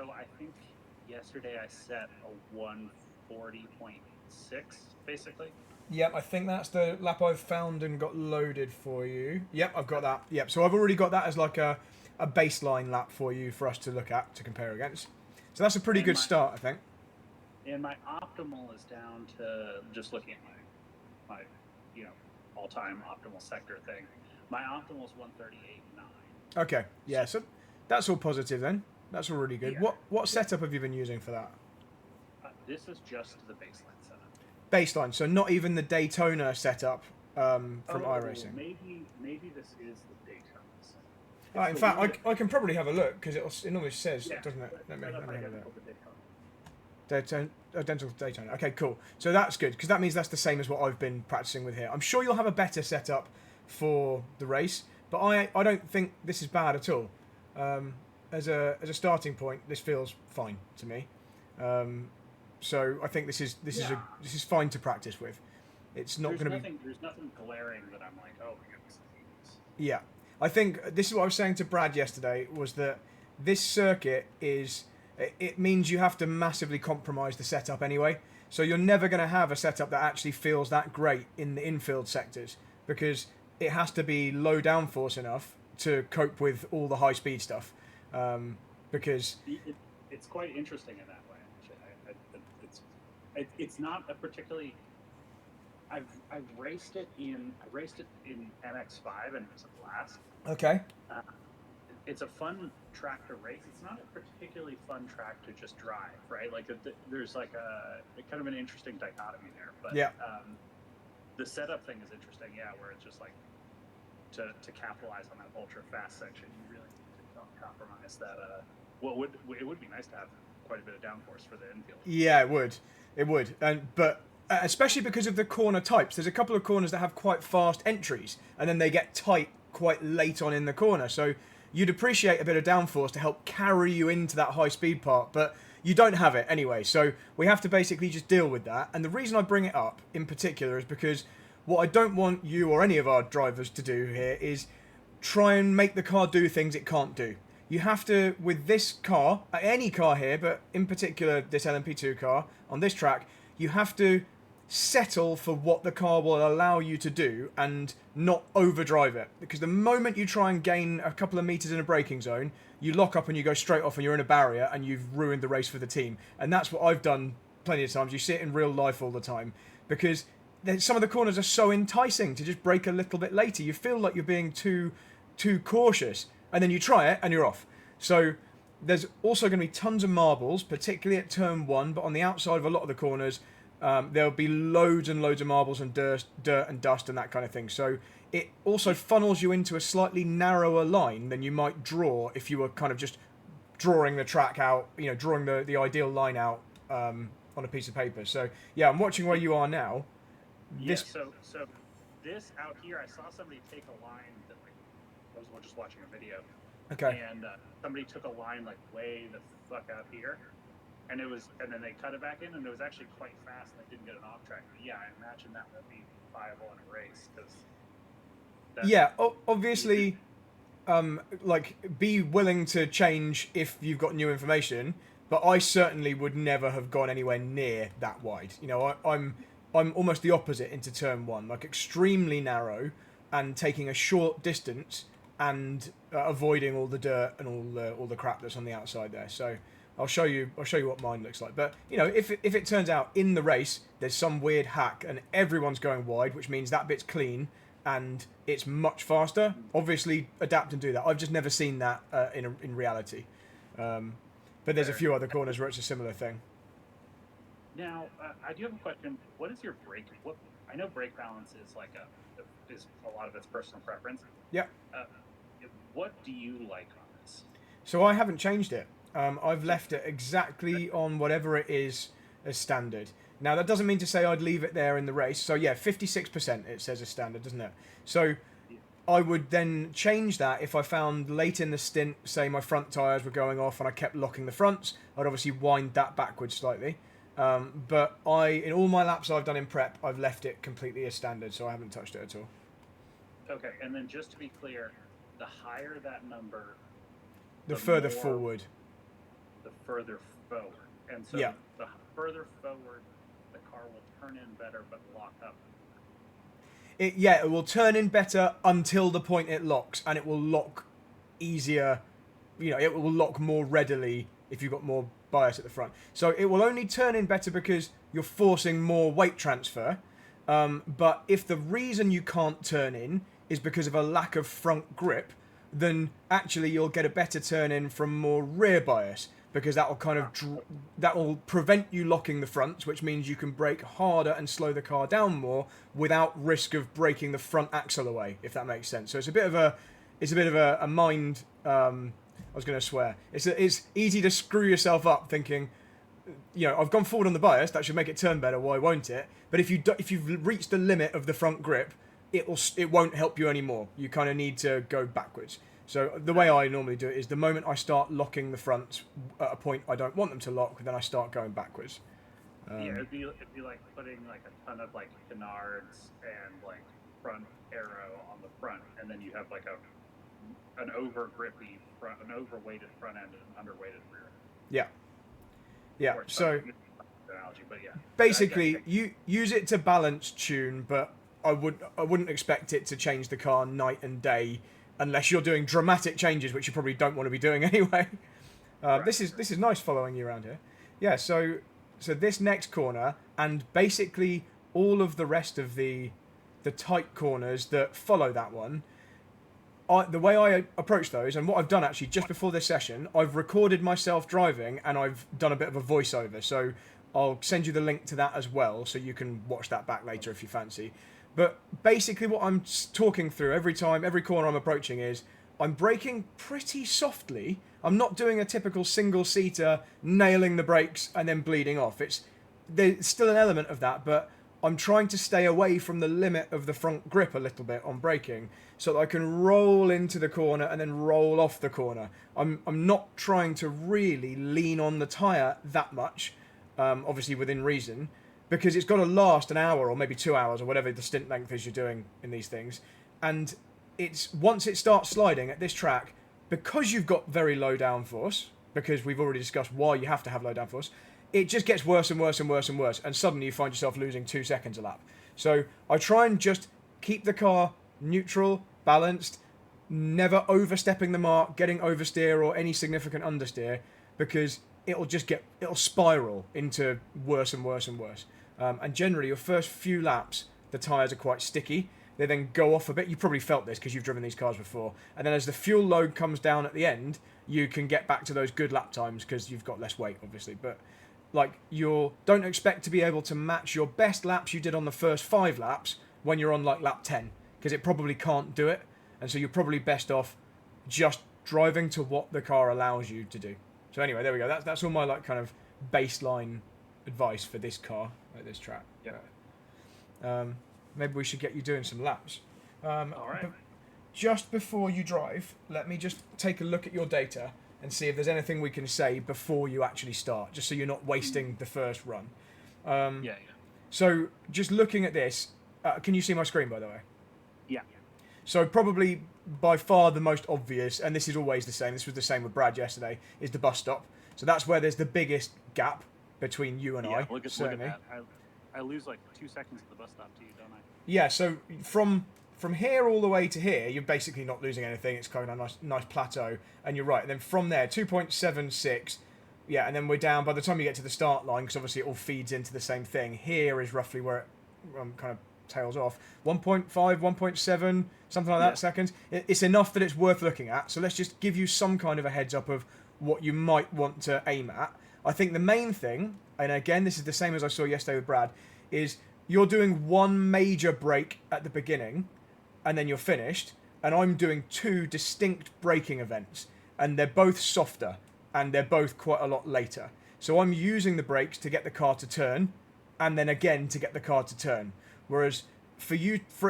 So I think yesterday I set a 140.6 basically. Yep, I think that's the lap I've found and got loaded for you. Yep, I've got that. Yep, so I've already got that as like a baseline lap for you for us to look at, to compare against. So that's a pretty And good my start, I think. and my optimal is down to just looking at my all-time optimal sector thing. My optimal is 138.9. Okay, yeah, so that's all positive then. That's all really good. Yeah. What setup have you been using for that? This is just the baseline setup. Baseline, so not even the Daytona setup from iRacing. Maybe this is the Daytona setup. In fact, I can probably have a look because it normally says, doesn't it? Let me have a look. Identical to Daytona. Okay, cool. So that's good because that means that's the same as what I've been practicing with here. I'm sure you'll have a better setup for the race, but I don't think this is bad at all. As a starting point, this feels fine to me. So I think this is fine to practice with. It's not going to be. There's nothing glaring that I'm like, oh my goodness. Yeah, I think this is what I was saying to Brad yesterday was that this circuit is. It means you have to massively compromise the setup anyway. So you're never going to have a setup that actually feels that great in the infield sectors because it has to be low downforce enough to cope with all the high speed stuff. Because it's quite interesting in that way. It's not a particularly. I've raced it in MX5 and it was a blast. Okay. It's a fun track to race. It's not a particularly fun track to just drive, right? Like there's like a kind of an interesting dichotomy there. But yeah. The setup thing is interesting, where it's just like to capitalize on that ultra fast section, you really need to compromise that. It would be nice to have quite a bit of downforce for the infield. Yeah, it would, but especially because of the corner types. There's a couple of corners that have quite fast entries, and then they get tight quite late on in the corner. So you'd appreciate a bit of downforce to help carry you into that high speed part, but you don't have it anyway. So we have to basically just deal with that. And the reason I bring it up in particular is because what I don't want you or any of our drivers to do here is try and make the car do things it can't do. You have to, with this car, any car here, but in particular this LMP2 car on this track, you have to settle for what the car will allow you to do and not overdrive it. Because the moment you try and gain a couple of meters in a braking zone, you lock up and you go straight off and you're in a barrier and you've ruined the race for the team. And that's what I've done plenty of times. You see it in real life all the time because some of the corners are so enticing to just brake a little bit later. You feel like you're being too cautious and then you try it and you're off. So there's also going to be tons of marbles, particularly at turn 1, but on the outside of a lot of the corners, there'll be loads and loads of marbles and dirt and dust and that kind of thing. So it also funnels you into a slightly narrower line than you might draw if you were kind of just drawing the track out, drawing the ideal line out on a piece of paper. So yeah, I'm watching where you are now. So this out here, I saw somebody take a line that I was just watching a video. Okay. And somebody took a line like way the fuck out here. And then they cut it back in, and it was actually quite fast, and they didn't get an off track. But yeah, I imagine that would be viable in a race. Obviously, be willing to change if you've got new information. But I certainly would never have gone anywhere near that wide. I'm almost the opposite into turn 1, like extremely narrow, and taking a short distance and avoiding all the dirt and all the crap that's on the outside there. So I'll show you what mine looks like. But if it turns out in the race there's some weird hack and everyone's going wide, which means that bit's clean and it's much faster, obviously adapt and do that. I've just never seen that in reality. But there's a few other corners where it's a similar thing. Now, I do have a question. What is your brake? I know brake balance is is a lot of its personal preference. Yeah. What do you like on this? So I haven't changed it. I've left it exactly on whatever it is as standard. Now, that doesn't mean to say I'd leave it there in the race. So, yeah, 56% it says as standard, doesn't it? So I would then change that if I found late in the stint, say my front tyres were going off and I kept locking the fronts. I'd obviously wind that backwards slightly. But in all my laps I've done in prep, I've left it completely as standard, so I haven't touched it at all. Okay, and then just to be clear, the higher that number, the further forward. the further forward. And so Yeah. the further forward, the car will turn in better but lock up. It will turn in better until the point it locks, and it will lock easier. It will lock more readily if you've got more bias at the front. So it will only turn in better because you're forcing more weight transfer. But if the reason you can't turn in is because of a lack of front grip, then actually you'll get a better turn in from more rear bias, because that will kind of that will prevent you locking the fronts, which means you can brake harder and slow the car down more without risk of breaking the front axle away, if that makes sense. So it's a bit of a mind. I was going to swear. It's easy to screw yourself up thinking, I've gone forward on the bias, that should make it turn better. Why won't it? But if you've reached the limit of the front grip, it won't help you anymore. You kind of need to go backwards. So the way I normally do it is the moment I start locking the fronts at a point I don't want them to lock, then I start going backwards. It'd be like putting like a ton of like canards and like front arrow on the front, and then you have like an over grippy front, an overweighted front end and an underweighted rear. Yeah. Yeah. So analogy, but yeah. Basically, you use it to balance tune, but I wouldn't expect it to change the car night and day, unless you're doing dramatic changes, which you probably don't want to be doing anyway. Right. This is nice following you around here. Yeah. So this next corner, and basically all of the rest of the tight corners that follow that one. The way I approach those, and what I've done actually just before this session, I've recorded myself driving and I've done a bit of a voiceover. So I'll send you the link to that as well, so you can watch that back later if you fancy. But basically what I'm talking through every corner I'm approaching is I'm braking pretty softly. I'm not doing a typical single-seater, nailing the brakes and then bleeding off. There's still an element of that, but I'm trying to stay away from the limit of the front grip a little bit on braking, so that I can roll into the corner and then roll off the corner. I'm not trying to really lean on the tyre that much, obviously within reason, because it's got to last an hour or maybe 2 hours or whatever the stint length is you're doing in these things. And once it starts sliding at this track, because you've got very low downforce, because we've already discussed why you have to have low downforce, it just gets worse and worse and worse and worse, and suddenly you find yourself losing 2 seconds a lap. So I try and just keep the car neutral, balanced, never overstepping the mark, getting oversteer or any significant understeer, because it'll spiral into worse and worse and worse. And generally, your first few laps, the tyres are quite sticky. They then go off a bit. You probably felt this because you've driven these cars before. And then as the fuel load comes down at the end, you can get back to those good lap times because you've got less weight, obviously. But don't expect to be able to match your best laps you did on the first 5 laps when you're on like lap 10, because it probably can't do it. And so you're probably best off just driving to what the car allows you to do. So anyway, there we go. That's all my like kind of baseline advice for this car at this track. Yeah. Maybe we should get you doing some laps. All right. But just before you drive, let me just take a look at your data and see if there's anything we can say before you actually start, just so you're not wasting the first run. Yeah. So just looking at this, can you see my screen, by the way? Yeah. So probably by far the most obvious, and this is always the same, this was the same with Brad yesterday, is the bus stop. So that's where there's the biggest gap between you and I. Look at that. I lose like 2 seconds at the bus stop to you, don't I? Yeah, so from here all the way to here, you're basically not losing anything. It's kind of a nice plateau, and you're right. And then from there, 2.76, yeah, and then we're down by the time you get to the start line, because obviously it all feeds into the same thing. Here is roughly where it kind of tails off. 1.5, 1.7, something like that seconds. It's enough that it's worth looking at. So let's just give you some kind of a heads up of what you might want to aim at. I think the main thing, and again, this is the same as I saw yesterday with Brad, is you're doing one major break at the beginning, and then you're finished, and I'm doing 2 distinct braking events, and they're both softer, and they're both quite a lot later. So I'm using the brakes to get the car to turn, and then again to get the car to turn. Whereas for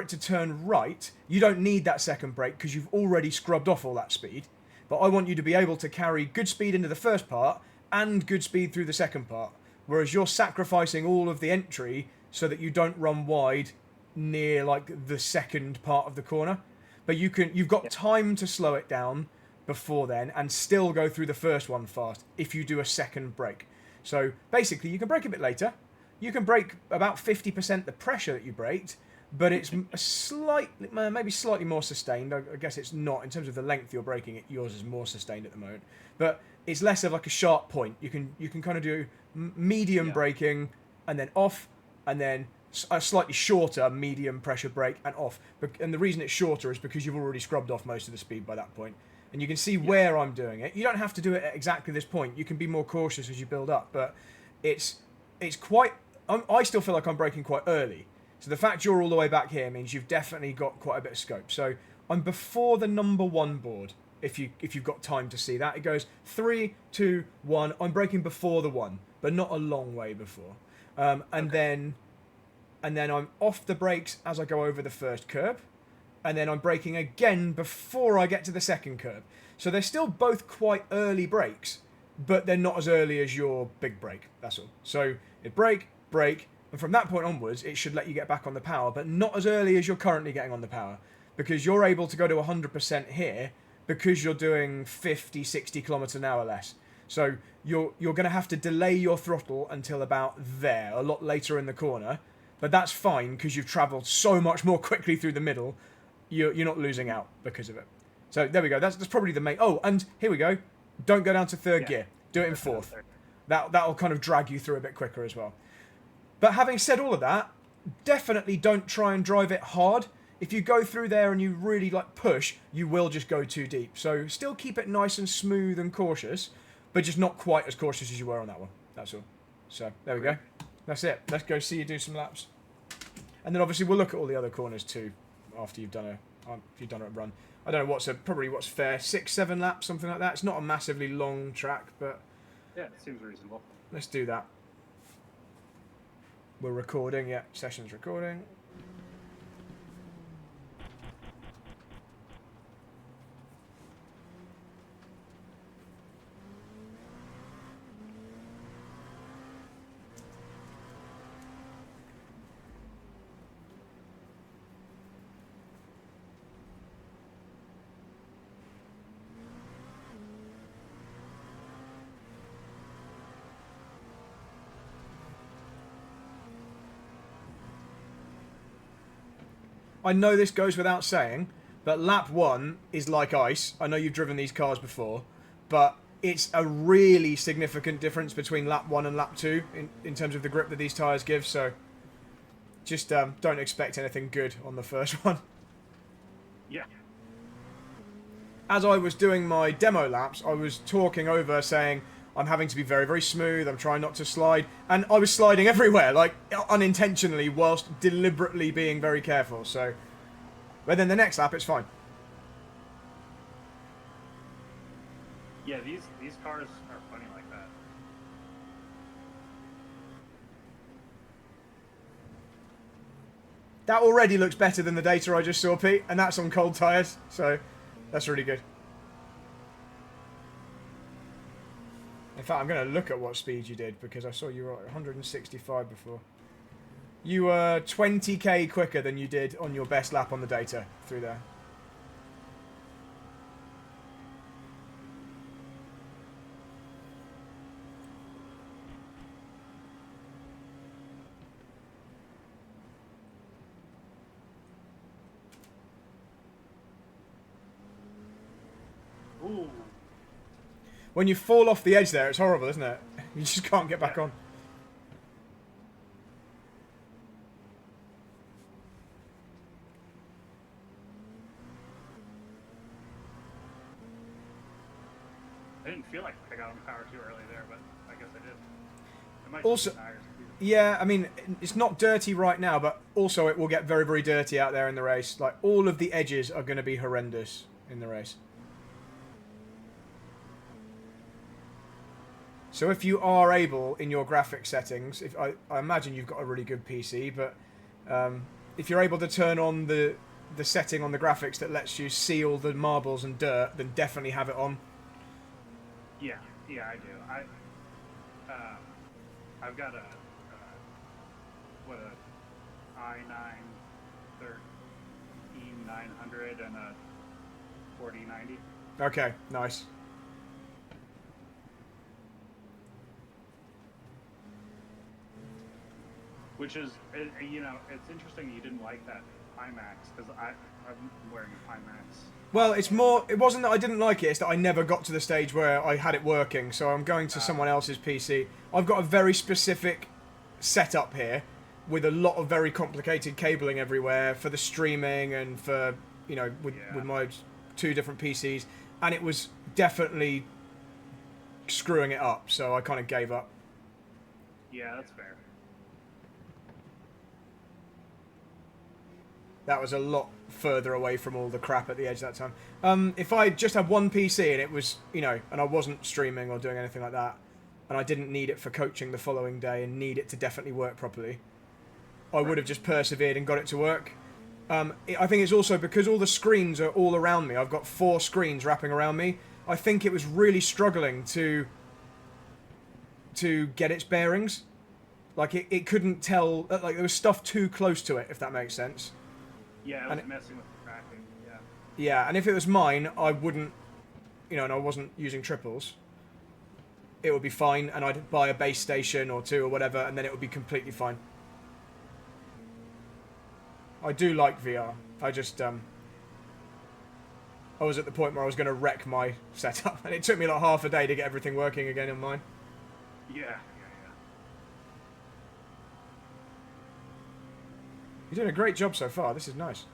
it to turn right, you don't need that second brake because you've already scrubbed off all that speed. But I want you to be able to carry good speed into the first part and good speed through the second part. Whereas you're sacrificing all of the entry so that you don't run wide near like the second part of the corner. But you've got time to slow it down, before then and still go through the first one fast if you do a second brake. So basically, you can brake a bit later. You can brake about 50% the pressure that you braked, but it's maybe slightly more sustained. I guess it's not in terms of the length you're braking it. Yours is more sustained at the moment, but it's less of like a sharp point. You can kind of do medium braking and then off, and then a slightly shorter medium pressure brake and off. And the reason it's shorter is because you've already scrubbed off most of the speed by that point. And you can see where I'm doing it. You don't have to do it at exactly this point. You can be more cautious as you build up, but it's quite. I still feel like I'm braking quite early. So the fact you're all the way back here means you've definitely got quite a bit of scope. So I'm before the number 1 board. If you've got time to see that, it goes 3, 2, 1. I'm braking before the 1, but not a long way before. And then I'm off the brakes as I go over the first curb. And then I'm braking again before I get to the second curb. So they're still both quite early brakes, but they're not as early as your big brake. That's all. So it brake, and from that point onwards, it should let you get back on the power, but not as early as you're currently getting on the power, because you're able to go to 100% here because you're doing 50, 60 kilometers an hour less. So you're going to have to delay your throttle until about there, a lot later in the corner, but that's fine because you've travelled so much more quickly through the middle. You're not losing out because of it. So there we go. That's probably the main. Oh, and here we go. Don't go down to third gear. Do it in fourth. That'll kind of drag you through a bit quicker as well. But having said all of that, definitely don't try and drive it hard. If you go through there and you really like push, you will just go too deep. So still keep it nice and smooth and cautious, but just not quite as cautious as you were on that one. That's all. So there we go. That's it. Let's go see you do some laps. And then obviously we'll look at all the other corners too after you've done a run. I don't know what's fair, 6, 7 laps, something like that. It's not a massively long track, but yeah, it seems reasonable. Let's do that. We're recording, yeah. Session's recording. I know this goes without saying, but lap 1 is like ice. I know you've driven these cars before, but it's a really significant difference between lap 1 and lap 2 in terms of the grip that these tyres give, so just don't expect anything good on the first one. Yeah. As I was doing my demo laps, I was talking over saying, I'm having to be very, very smooth, I'm trying not to slide, and I was sliding everywhere, like, unintentionally, whilst deliberately being very careful, so... But then the next lap, it's fine. Yeah, these cars are funny like that. That already looks better than the data I just saw, Pete, and that's on cold tyres, so that's really good. In fact, I'm going to look at what speed you did, because I saw you were at 165 before. You were 20k quicker than you did on your best lap on the data through there. Ooh. When you fall off the edge there, it's horrible, isn't it? You just can't get back on. I didn't feel like I got on power too early there, but I guess I did. It might Also, be tires. yeah, I mean, it's not dirty right now, but also it will get very, very dirty out there in the race. Like, all of the edges are going to be horrendous in the race. So if you are able, in your graphic settings, I imagine you've got a really good PC, but if you're able to turn on the setting on the graphics that lets you see all the marbles and dirt, then definitely have it on. Yeah, I do. I've got a i9 13900 and a 4090. Okay, nice. Which is, you know, it's interesting you didn't like that Pimax, because I'm wearing a Pimax. Well, it's more. It wasn't that I didn't like it. It's that I never got to the stage where I had it working. So I'm going to someone else's PC. I've got a very specific setup here, with a lot of very complicated cabling everywhere for the streaming and for with my 2 different PCs, and it was definitely screwing it up. So I kind of gave up. Yeah, that's fair. That was a lot further away from all the crap at the edge that time. If I just had one PC and it was, and I wasn't streaming or doing anything like that, and I didn't need it for coaching the following day and need it to definitely work properly, I would have just persevered and got it to work. I think it's also because all the screens are all around me. I've got 4 screens wrapping around me. I think it was really struggling to get its bearings. Like, it couldn't tell, like, there was stuff too close to it, if that makes sense. Yeah, it was messing with the tracking, yeah. Yeah, and if it was mine, I wouldn't, and I wasn't using triples, it would be fine, and I'd buy a base station or 2 or whatever, and then it would be completely fine. I do like VR. I just, I was at the point where I was going to wreck my setup, and it took me like half a day to get everything working again on mine. Yeah. You're doing a great job so far. This is nice.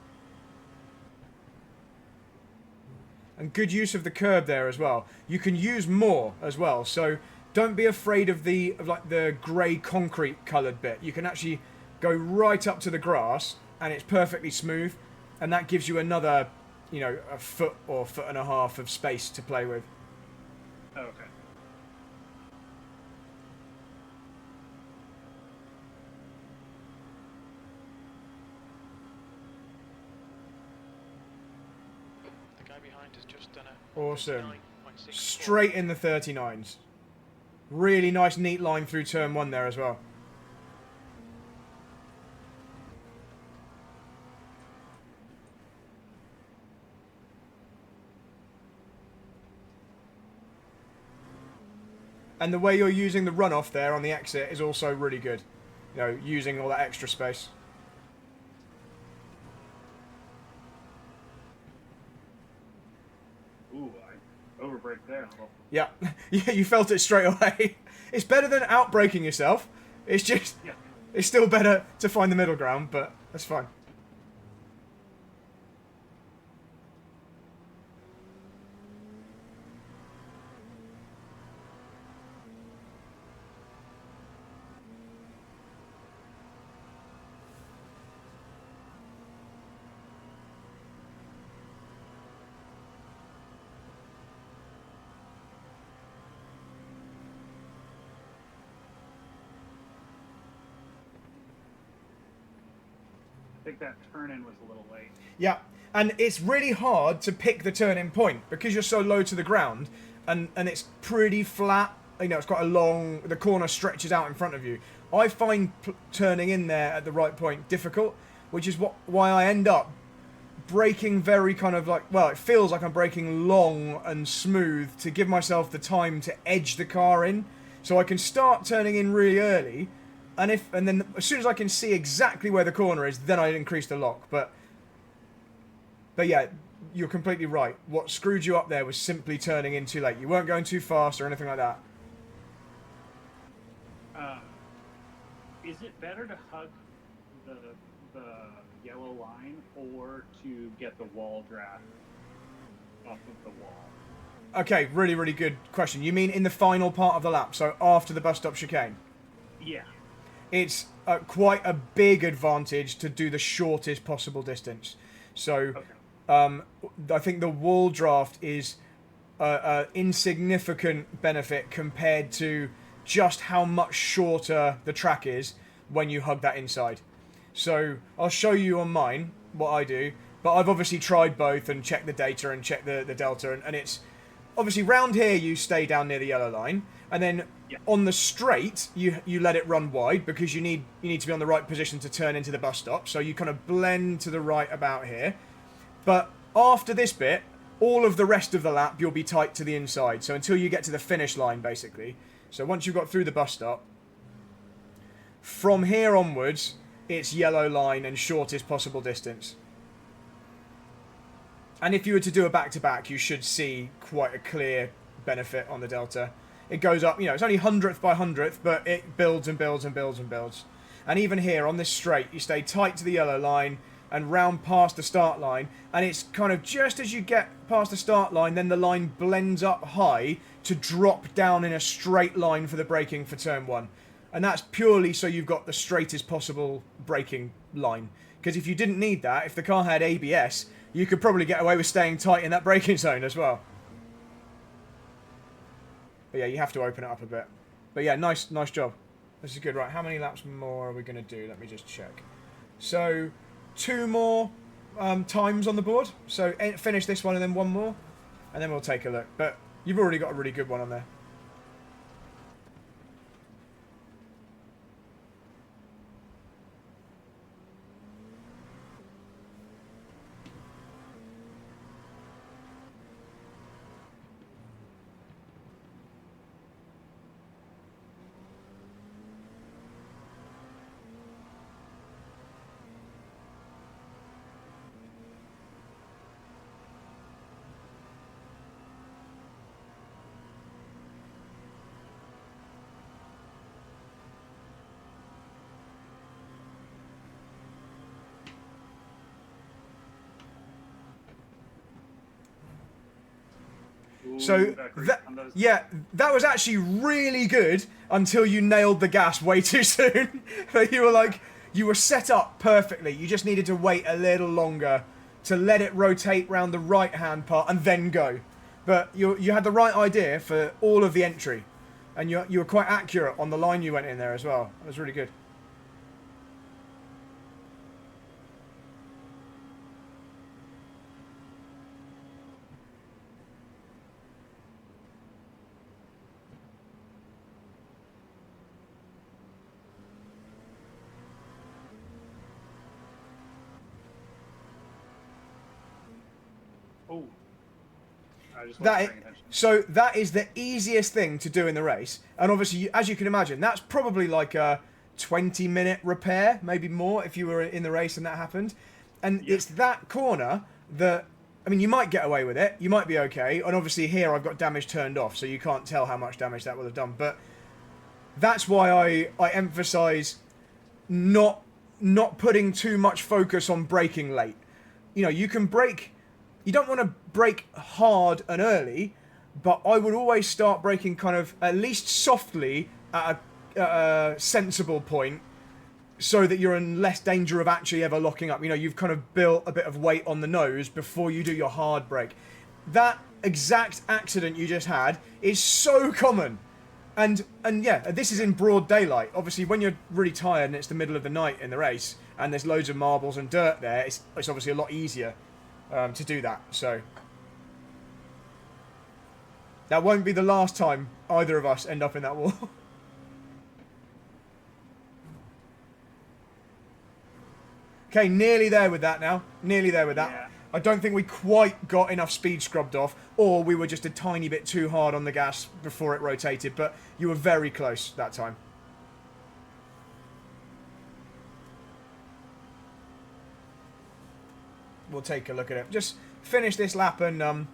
And good use of the curb there as well. You can use more as well. So don't be afraid of the grey concrete coloured bit. You can actually go right up to the grass and it's perfectly smooth. And that gives you another, a foot or foot and a half of space to play with. Oh, okay. Awesome. Straight in the 39s. Really nice, neat line through turn 1 there as well. And the way you're using the runoff there on the exit is also really good. Using all that extra space. Ooh, I overbrake there. Yeah, you felt it straight away. It's better than outbraking yourself. It's just, It's still better to find the middle ground, but that's fine. I think that turn-in was a little late. Yeah, and it's really hard to pick the turn-in point because you're so low to the ground, and it's pretty flat. It's quite a long. The corner stretches out in front of you. I find turning in there at the right point difficult, which is why I end up braking very kind of like, well, it feels like I'm braking long and smooth to give myself the time to edge the car in, so I can start turning in really early. And then as soon as I can see exactly where the corner is, then I increase the lock. But yeah, you're completely right. What screwed you up there was simply turning in too late. You weren't going too fast or anything like that. Is it better to hug the yellow line or to get the wall draft off of the wall? Okay, really, really good question. You mean in the final part of the lap, so after the bus stop chicane? Yeah. It's quite a big advantage to do the shortest possible distance. So I think the wall draft is an insignificant benefit compared to just how much shorter the track is when you hug that inside. So I'll show you on mine what I do, but I've obviously tried both and checked the data and checked the delta, and it's obviously round here you stay down near the yellow line, and then on the straight you let it run wide because you need to be on the right position to turn into the bus stop, so you kind of blend to the right about here. But after this bit, all of the rest of the lap, you'll be tight to the inside. So until you get to the finish line, basically. So once you've got through the bus stop, from here onwards, it's yellow line and shortest possible distance. And if you were to do a back-to-back, you should see quite a clear benefit on the Delta. It goes up, it's only 100th by 100th, but it builds and builds and builds and builds. And even here, on this straight, you stay tight to the yellow line and round past the start line. And it's kind of just as you get past the start line, then the line blends up high to drop down in a straight line for the braking for turn 1. And that's purely so you've got the straightest possible braking line. Because if you didn't need that, if the car had ABS, you could probably get away with staying tight in that braking zone as well. But yeah, you have to open it up a bit. But yeah, nice job. This is good. Right, how many laps more are we going to do? Let me just check. So, 2 more times on the board. So, finish this one and then 1 more. And then we'll take a look. But you've already got a really good one on there. So, that was actually really good until you nailed the gas way too soon. You were set up perfectly. You just needed to wait a little longer to let it rotate round the right-hand part and then go. But you had the right idea for all of the entry. And you were quite accurate on the line you went in there as well. It was really good. That is the easiest thing to do in the race, and obviously, as you can imagine, that's probably like a 20-minute repair, maybe more, if you were in the race and that happened. And it's that corner that, I mean, you might get away with it, you might be okay, and obviously here I've got damage turned off, so you can't tell how much damage that would have done, but that's why I emphasise not putting too much focus on braking late. You can brake. You don't want to brake hard and early, but I would always start braking kind of at least softly at a sensible point so that you're in less danger of actually ever locking up. You've kind of built a bit of weight on the nose before you do your hard brake. That exact accident you just had is so common. And yeah, this is in broad daylight. Obviously, when you're really tired and it's the middle of the night in the race and there's loads of marbles and dirt there, it's obviously a lot easier to do that. So that won't be the last time either of us end up in that wall. Okay, nearly there with that now. Nearly there with that. Yeah. I don't think we quite got enough speed scrubbed off, or we were just a tiny bit too hard on the gas before it rotated, but you were very close that time. We'll take a look at it. Just finish this lap and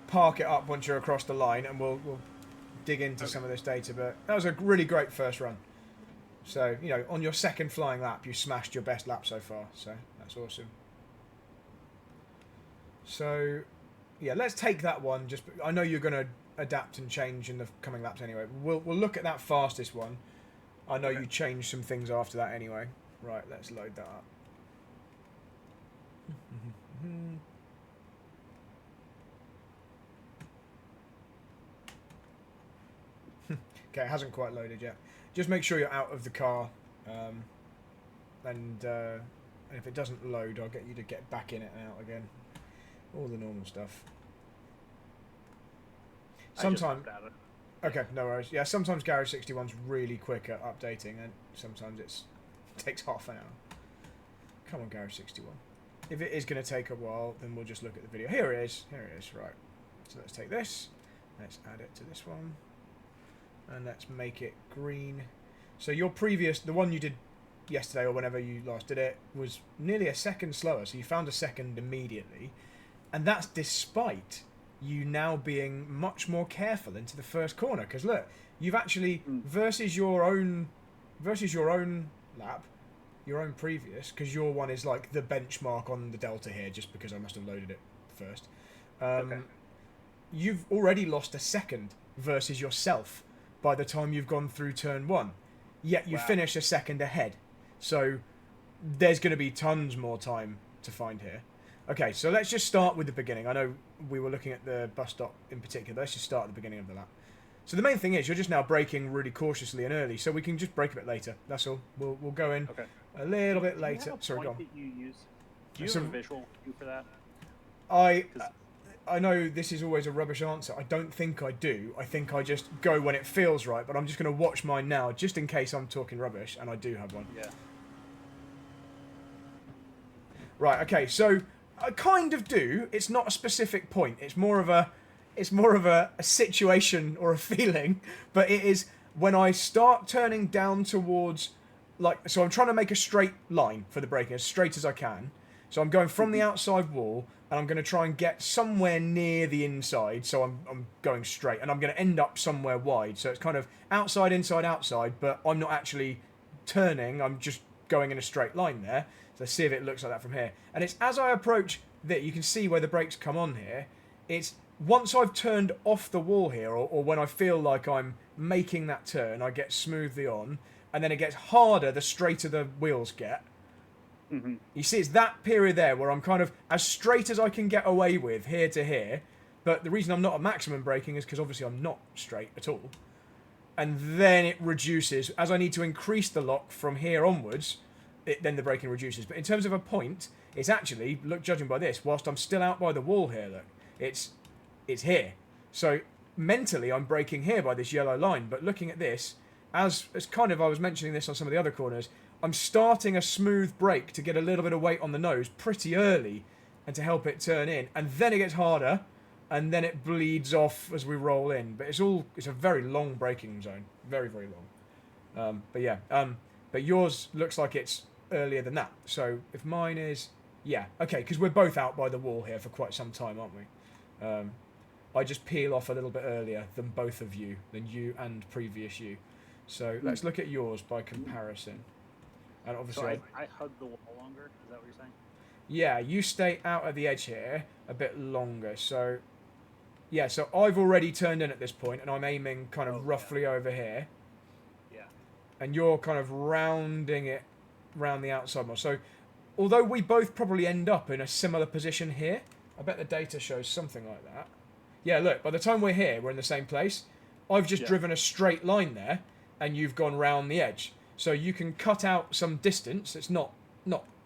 park it up once you're across the line, and we'll dig into some of this data. But that was a really great first run. So, on your second flying lap, you smashed your best lap so far. So, that's awesome. So, yeah, let's take that one. I know you're going to adapt and change in the coming laps anyway. We'll look at that fastest one. I know you changed some things after that anyway. Right, let's load that up. Okay, it hasn't quite loaded yet. Just make sure you're out of the car, and if it doesn't load, I'll get you to get back in it and out again. All the normal stuff. Sometimes, okay, no worries. Yeah, sometimes Garage 61's really quick at updating, and sometimes it takes half an hour. Come on, Garage 61. if it is going to take a while, then we'll just look at the video. Here it is. Right. So let's take this. Let's add it to this one. And let's make it green. So your previous, the one you did yesterday or whenever you last did it, was nearly a second slower. So you found a second immediately. And that's despite you now being much more careful into the first corner. Because look, you've actually, versus your own lap, your own previous, because your one is like the benchmark on the Delta here, just because I must have loaded it first. Okay. You've already lost a second versus yourself by the time you've gone through turn one. Yet you finish a second ahead. So there's going to be tons more time to find here. Okay, so let's just start with the beginning. I know we were looking at the bus stop in particular. Let's just start at the beginning of the lap. So the main thing is you're just now braking really cautiously and early, so we can just brake a bit later. That's all. We'll go in a little bit later. Sorry, go on. That you use? Do you have a visual cue for that? I know this is always a rubbish answer. I don't think I do. I think I just go when it feels right, but I'm just going to watch mine now, just in case I'm talking rubbish, and I do have one. Yeah. Right, okay, so I kind of do. It's not a specific point. It's more of a situation or a feeling, but it is when I start turning down towards, like, so I'm trying to make a straight line for the braking, as straight as I can. So I'm going from the outside wall, and I'm going to try and get somewhere near the inside, so I'm going straight, and I'm going to end up somewhere wide. So it's kind of outside, inside, outside, but I'm not actually turning, I'm just going in a straight line there. So let's see if it looks like that from here. And it's as I approach that, you can see where the brakes come on here. It's once I've turned off the wall here, or when I feel like I'm making that turn, I get smoothly on, and then it gets harder the straighter the wheels get. Mm-hmm. You see, it's that period there where I'm kind of as straight as I can get away with here to here, but the reason I'm not at maximum braking is because obviously I'm not straight at all. And then it reduces. As I need to increase the lock from here onwards, then the braking reduces. But in terms of a point, it's actually, look, judging by this, whilst I'm still out by the wall here, look, it's here. So mentally I'm braking here by this yellow line, but looking at this, as kind of I was mentioning this on some of the other corners, I'm starting a smooth brake to get a little bit of weight on the nose pretty early and to help it turn in. And then it gets harder, and then it bleeds off as we roll in. But it's a very long braking zone. Very, very long. But yours looks like it's earlier than that. So if mine is... Yeah, okay, because we're both out by the wall here for quite some time, aren't we? I just peel off a little bit earlier than both of you, than you and previous you. So let's look at yours by comparison. And obviously, so I hug the wall longer. Is that what you're saying? Yeah, you stay out at the edge here a bit longer. So, yeah, so I've already turned in at this point, and I'm aiming kind of roughly over here. Yeah. And you're kind of rounding it round the outside more. So, although we both probably end up in a similar position here, I bet the data shows something like that. Yeah, look, by the time we're here, we're in the same place. I've just driven a straight line there, and you've gone round the edge. So you can cut out some distance. It's not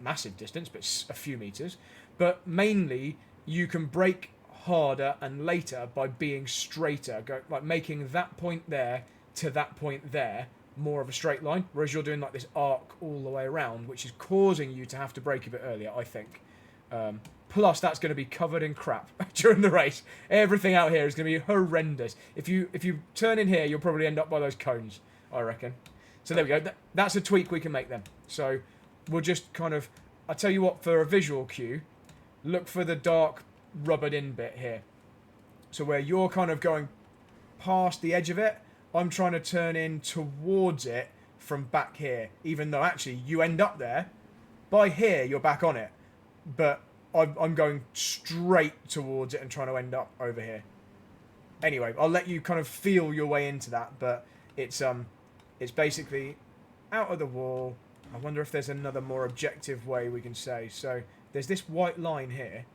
massive distance, but a few meters. But mainly, you can brake harder and later by being straighter, like making that point there to that point there more of a straight line, whereas you're doing like this arc all the way around, which is causing you to have to brake a bit earlier, I think. Plus, that's going to be covered in crap during the race. Everything out here is going to be horrendous. If you turn in here, you'll probably end up by those cones, I reckon. So there we go. That's a tweak we can make then. So we'll just kind of... I'll tell you what, for a visual cue, look for the dark rubbered in bit here. So where you're kind of going past the edge of it, I'm trying to turn in towards it from back here. Even though actually you end up there. By here, you're back on it. But I'm going straight towards it and trying to end up over here. Anyway, I'll let you kind of feel your way into that, but it's basically out of the wall. I wonder if there's another more objective way we can say. So there's this white line here.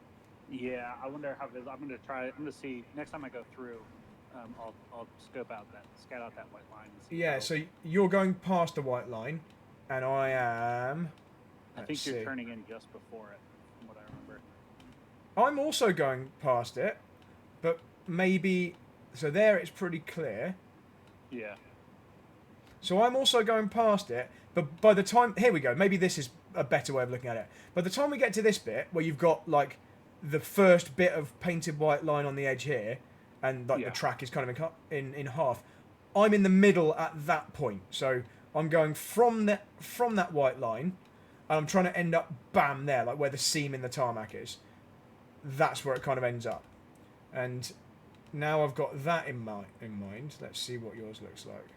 Yeah, I wonder how it is. I'm going to try. I'm going to see next time I go through. I'll scout out that white line. And see yeah, so you're going past the white line, and I am. I think you're turning in just before it, from what I remember. I'm also going past it, but maybe. So there, it's pretty clear. Yeah. So I'm also going past it, but by the time... Here we go. Maybe this is a better way of looking at it. By the time we get to this bit where you've got like the first bit of painted white line on the edge here, and like the track is kind of in half, I'm in the middle at that point. So I'm going from that white line, and I'm trying to end up bam there, like where the seam in the tarmac is. That's where it kind of ends up. And now I've got that in mind. Let's see what yours looks like.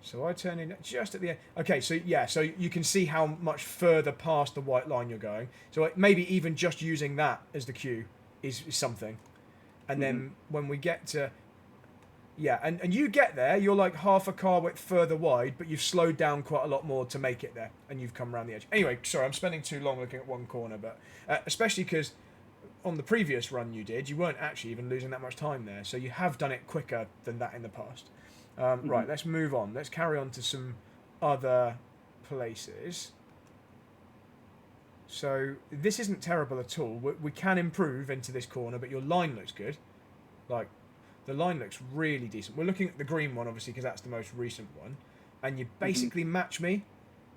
So I turn in just at the end. Okay, so yeah, so you can see how much further past the white line you're going. So maybe even just using that as the cue is something. And then when we get to... Yeah, and you get there, you're like half a car width further wide, but you've slowed down quite a lot more to make it there, and you've come around the edge. Anyway, sorry, I'm spending too long looking at one corner, but especially because on the previous run you did, you weren't actually even losing that much time there, so you have done it quicker than that in the past. Right, let's move on. Let's carry on to some other places. So this isn't terrible at all. We can improve into this corner, but your line looks good. Like, the line looks really decent. We're looking at the green one, obviously, because that's the most recent one. And you basically match me.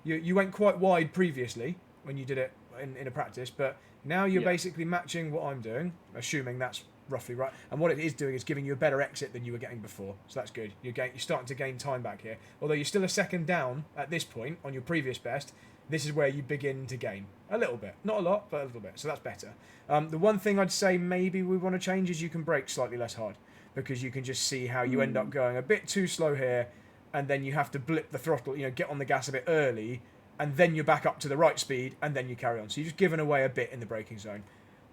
You went quite wide previously when you did it in a practice, but now you're basically matching what I'm doing, assuming that's roughly right. And what it is doing is giving you a better exit than you were getting before. So that's good. You're starting to gain time back here. Although you're still a second down at this point on your previous best, this is where you begin to gain. A little bit. Not a lot, but a little bit. So that's better. The one thing I'd say maybe we want to change is you can brake slightly less hard, because you can just see how you end up going a bit too slow here, and then you have to blip the throttle, get on the gas a bit early, and then you're back up to the right speed, and then you carry on. So you've just given away a bit in the braking zone.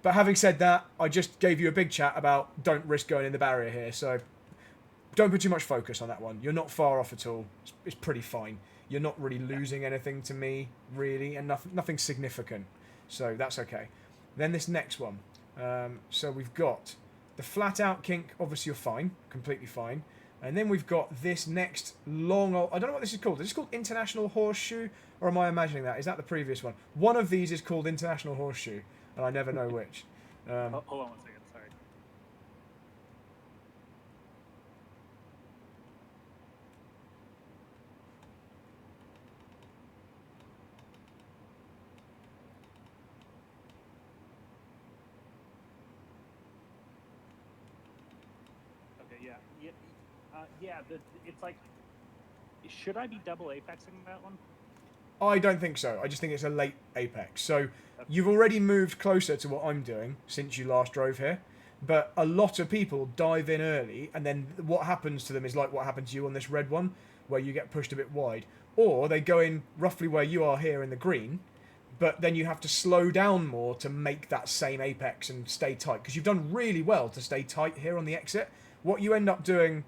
But having said that, I just gave you a big chat about don't risk going in the barrier here, so don't put too much focus on that one. You're not far off at all. It's pretty fine. You're not really losing anything to me, really, and nothing significant. So that's okay. Then this next one. So we've got the flat out kink, obviously you're fine, completely fine. And then we've got this next long, I don't know what this is called. Is this called International Horseshoe? Or am I imagining that? Is that the previous one? One of these is called International Horseshoe, and I never know which. Hold on 1 second, sorry. It's like, should I be double apexing that one? I don't think so. I just think it's a late apex. So you've already moved closer to what I'm doing since you last drove here. But a lot of people dive in early, and then what happens to them is like what happened to you on this red one, where you get pushed a bit wide. Or they go in roughly where you are here in the green, but then you have to slow down more to make that same apex and stay tight. Because you've done really well to stay tight here on the exit. What you end up doing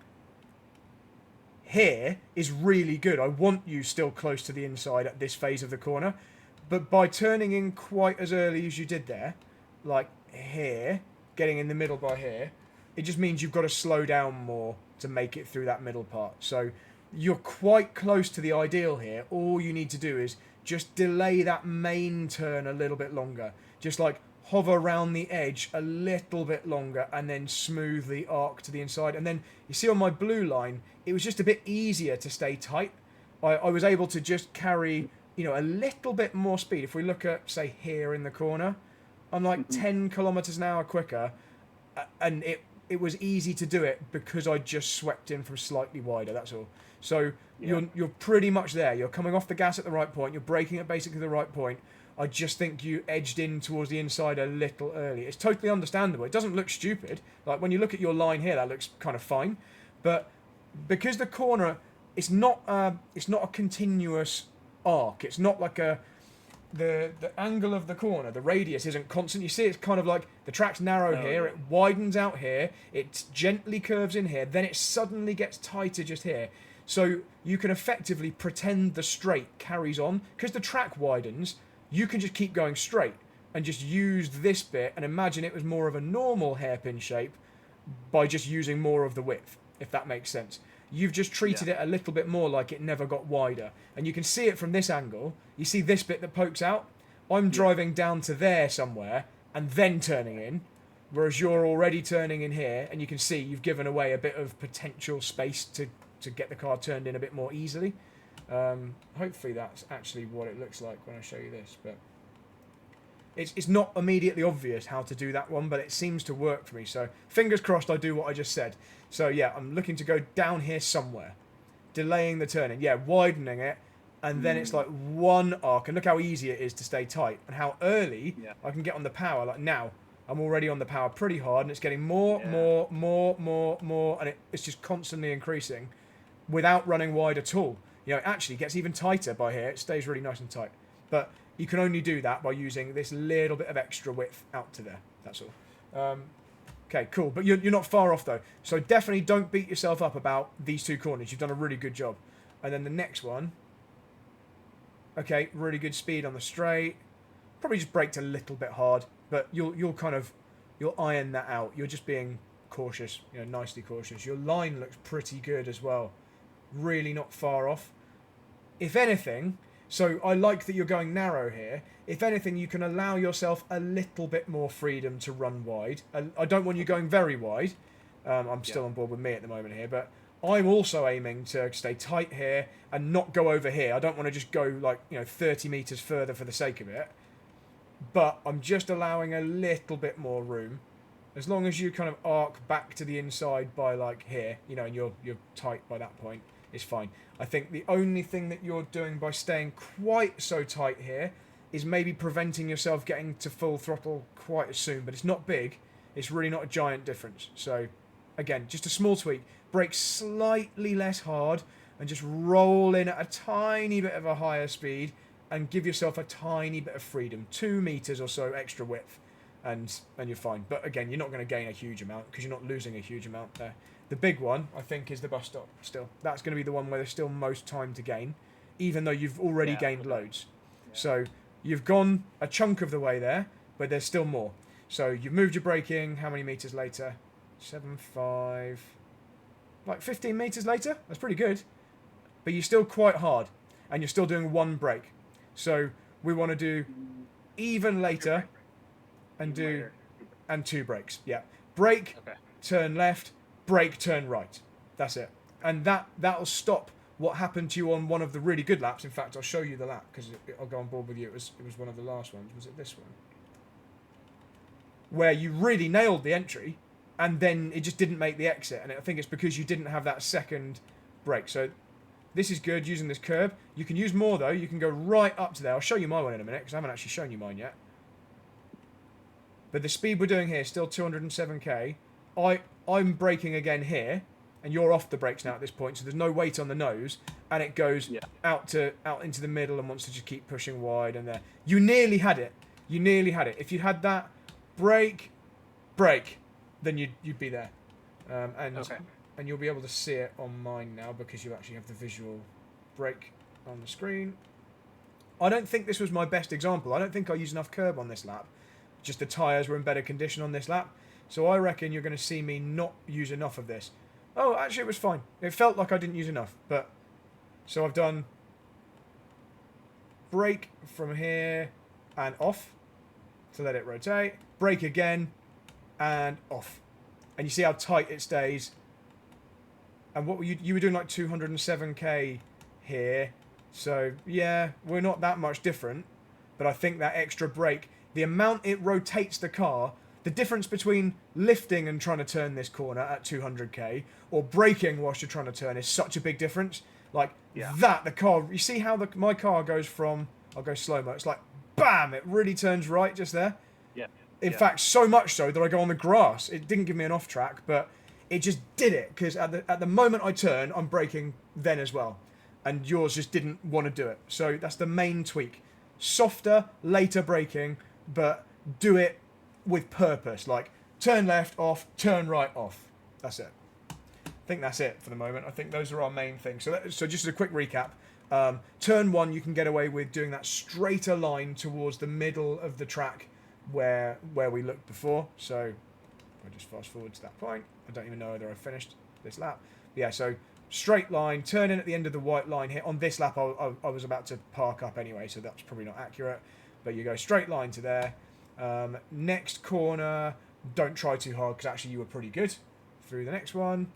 here is really good. I want you still close to the inside at this phase of the corner, but by turning in quite as early as you did there, like here, getting in the middle by here, it just means you've got to slow down more to make it through that middle part. So you're quite close to the ideal here. All you need to do is just delay that main turn a little bit longer, just like hover around the edge a little bit longer, and then smoothly arc to the inside. And then you see on my blue line, it was just a bit easier to stay tight. I was able to just carry, a little bit more speed. If we look at, say, here in the corner, I'm like 10 kilometers an hour quicker, and it was easy to do it because I just swept in from slightly wider, that's all. So you're pretty much there. You're coming off the gas at the right point. You're braking at basically the right point. I just think you edged in towards the inside a little early. It's totally understandable. It doesn't look stupid. Like when you look at your line here, that looks kind of fine. But because the corner, it's not a continuous arc. It's not like the angle of the corner, the radius isn't constant. You see, it's kind of like the track's narrow here. It widens out here. It gently curves in here. Then it suddenly gets tighter just here. So you can effectively pretend the straight carries on. Because the track widens, you can just keep going straight and just use this bit and imagine it was more of a normal hairpin shape by just using more of the width, if that makes sense. You've just treated it a little bit more like it never got wider. And you can see it from this angle. You see this bit that pokes out? I'm driving down to there somewhere and then turning in, whereas you're already turning in here, and you can see you've given away a bit of potential space to get the car turned in a bit more easily. Hopefully that's actually what it looks like when I show you this, but it's not immediately obvious how to do that one, but it seems to work for me. So fingers crossed I do what I just said. So yeah, I'm looking to go down here somewhere, delaying the turning. Yeah, widening it, and then it's like one arc. And look how easy it is to stay tight, and how early I can get on the power. Like now, I'm already on the power pretty hard, and it's getting more, and it's just constantly increasing without running wide at all. You know, it actually gets even tighter by here. It stays really nice and tight. But you can only do that by using this little bit of extra width out to there. That's all. Okay, cool. But you're not far off, though. So definitely don't beat yourself up about these two corners. You've done a really good job. And then the next one. Okay, really good speed on the straight. Probably just braked a little bit hard. But you'll iron that out. You're just being cautious, you know, nicely cautious. Your line looks pretty good as well. Really not far off. If anything, so I like that you're going narrow here. If anything, you can allow yourself a little bit more freedom to run wide. I don't want you going very wide. I'm still on board with me at the moment here, but I'm also aiming to stay tight here and not go over here. I don't want to just go like, 30 meters further for the sake of it. But I'm just allowing a little bit more room. As long as you kind of arc back to the inside by like here, and you're tight by that point, it's fine. I think the only thing that you're doing by staying quite so tight here is maybe preventing yourself getting to full throttle quite as soon, but it's not big. It's really not a giant difference. So again, just a small tweak. Brake slightly less hard and just roll in at a tiny bit of a higher speed and give yourself a tiny bit of freedom, 2 meters or so extra width, and you're fine. But again, you're not going to gain a huge amount because you're not losing a huge amount there. The big one, I think, is the bus stop still. That's going to be the one where there's still most time to gain, even though you've already gained loads. Yeah. So you've gone a chunk of the way there, but there's still more. So you've moved your braking, how many meters later? 7.5, like 15 meters later? That's pretty good. But you're still quite hard, and you're still doing one brake. So we want to do even later and and 2 brakes. Yeah. Brake, turn left, brake, turn right. That's it. And that'll stop what happened to you on one of the really good laps. In fact, I'll show you the lap because I'll go on board with you. It was one of the last ones. Was it this one? Where you really nailed the entry and then it just didn't make the exit. And I think it's because you didn't have that second brake. So this is good using this curb. You can use more though. You can go right up to there. I'll show you my one in a minute because I haven't actually shown you mine yet. But the speed we're doing here is still 207k. I'm braking again here, and you're off the brakes now at this point, so there's no weight on the nose, and it goes out into the middle and wants to just keep pushing wide and there. You nearly had it. You nearly had it. If you had that brake, then you'd be there. And you'll be able to see it on mine now because you actually have the visual brake on the screen. I don't think this was my best example. I don't think I used enough curb on this lap. Just the tyres were in better condition on this lap. So I reckon you're going to see me not use enough of this. Oh, actually it was fine. It felt like I didn't use enough. But so I've done brake from here and off to let it rotate. Brake again and off. And you see how tight it stays. And what were you were doing like 207k here. So yeah, we're not that much different. But I think that extra brake, the amount it rotates the car, the difference between lifting and trying to turn this corner at 200k or braking whilst you're trying to turn is such a big difference. Like the car, you see how my car goes from, I'll go slow-mo, it's like bam, it really turns right just there. Yeah. In fact, so much so that I go on the grass. It didn't give me an off track, but it just did it because at the moment I turn, I'm braking then as well. And yours just didn't want to do it. So that's the main tweak. Softer, later braking, but do it with purpose. Like turn left, off, turn right, off. That's it. I think that's it for the moment. I think those are our main things. So just as a quick recap, turn 1 you can get away with doing that straighter line towards the middle of the track where we looked before. So if I just fast forward to that point, I don't even know whether I finished this lap. But yeah, so straight line, turn in at the end of the white line here. On this lap, I was about to park up anyway, so that's probably not accurate. But you go straight line to there. Next corner, don't try too hard because actually you were pretty good. Through the next one,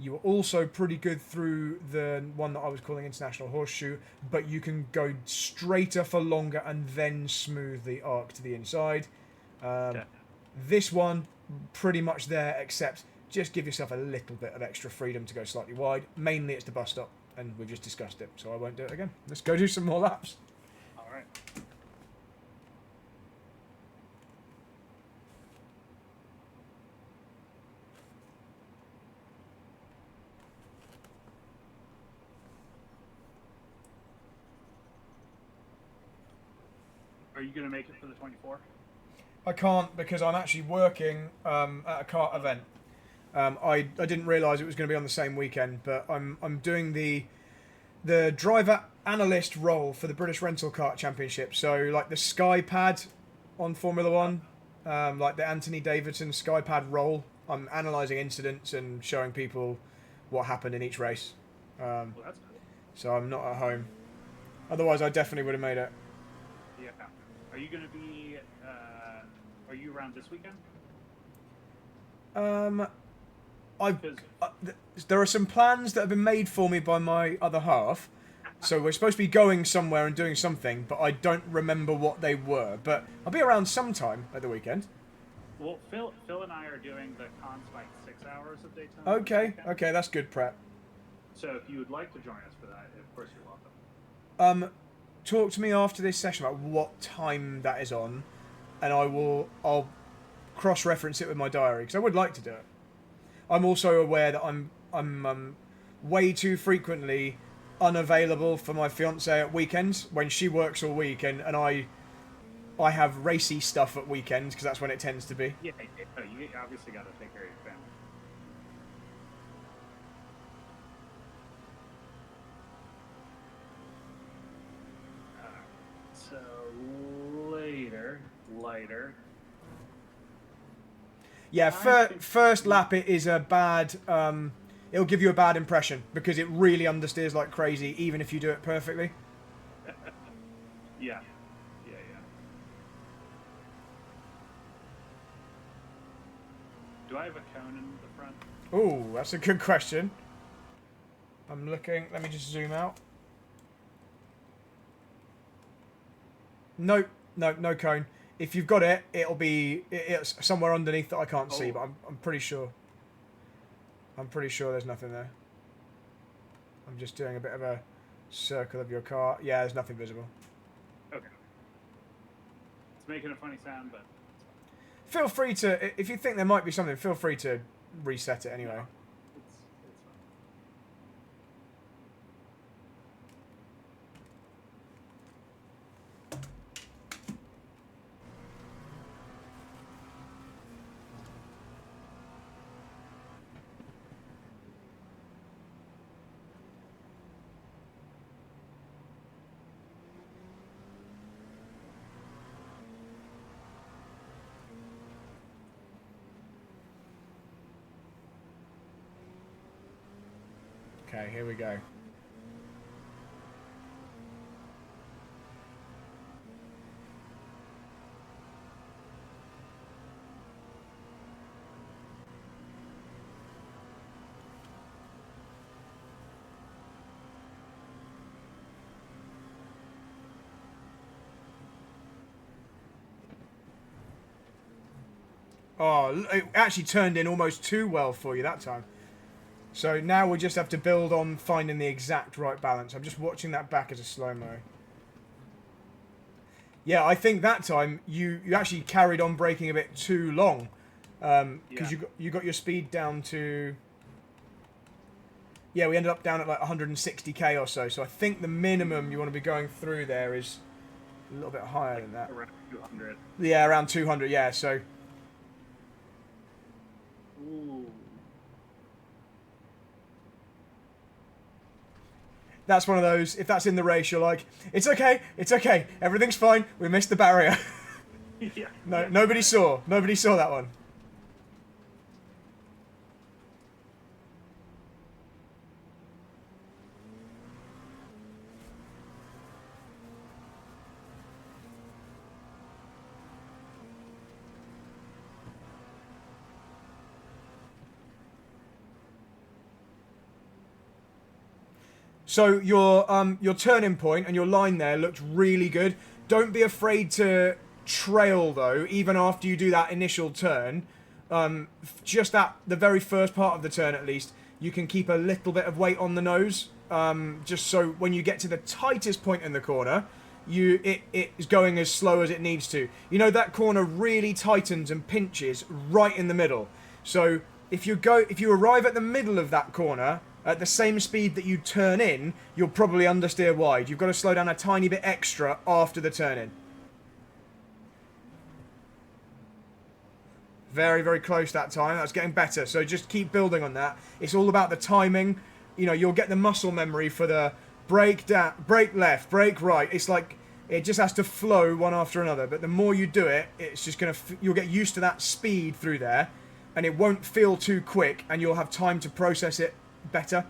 You were also pretty good through the one that I was calling International Horseshoe, but you can go straighter for longer and then smooth the arc to the inside. Okay. This one, pretty much there, except just give yourself a little bit of extra freedom to go slightly wide. Mainly it's the bus stop, and we've just discussed it, so I won't do it again. Let's go do some more laps. All right. Are you going to make it for the 24? I can't because I'm actually working at a kart event. I didn't realise it was going to be on the same weekend, but I'm doing the driver analyst role for the British Rental Kart Championship. So like the Skypad on Formula One, like the Anthony Davidson Skypad role. I'm analysing incidents and showing people what happened in each race. Well, that's cool. So I'm not at home. Otherwise, I definitely would have made it. Yeah. Are you going to be? Are you around this weekend? There are some plans that have been made for me by my other half. So we're supposed to be going somewhere and doing something, but I don't remember what they were. But I'll be around sometime at the weekend. Well, Phil and I are doing the cons like 6 hours of Daytona. Okay, that's good prep. So if you would like to join us for that, of course you're welcome. Talk to me after this session about what time that is on, and I'll cross-reference it with my diary because I would like to do it. I'm also aware that I'm way too frequently unavailable for my fiance at weekends when she works all week, and I have racy stuff at weekends because that's when it tends to be. Yeah, you obviously got to take care of your family. So lighter. Yeah, first lap it is a bad. It'll give you a bad impression because it really understeers like crazy, even if you do it perfectly. Yeah. Do I have a cone in the front? Oh, that's a good question. I'm looking. Let me just zoom out. Nope, no cone. If you've got it, it's somewhere underneath that I can't see, but I'm pretty sure. I'm pretty sure there's nothing there. I'm just doing a bit of a circle of your car. Yeah, there's nothing visible. Okay. It's making a funny sound, but feel free to, if you think there might be something, feel free to reset it anyway. No, it's fine. Okay, here we go. Oh, it actually turned in almost too well for you that time. So now we just have to build on finding the exact right balance. I'm just watching that back as a slow-mo. Yeah, I think that time you actually carried on braking a bit too long. Because you got your speed down to... Yeah, we ended up down at like 160k or so. So I think the minimum you want to be going through there is a little bit higher than that. Around 200. Yeah, around 200, yeah, so... Ooh. That's one of those, if that's in the race, you're like, it's okay, everything's fine, we missed the barrier. Yeah. No, nobody saw that one. So your turning point and your line there looked really good. Don't be afraid to trail though, even after you do that initial turn. Just at the very first part of the turn at least, you can keep a little bit of weight on the nose. Just so when you get to the tightest point in the corner, it is going as slow as it needs to. You know, that corner really tightens and pinches right in the middle. So if you arrive at the middle of that corner at the same speed that you turn in, you'll probably understeer wide. You've got to slow down a tiny bit extra after the turn in. Very, very close that time. That's getting better. So just keep building on that. It's all about the timing. You know, you'll get the muscle memory for the brake down, brake left, brake right. It's like it just has to flow one after another. But the more you do it, it's just you'll get used to that speed through there, and it won't feel too quick, and you'll have time to process it better.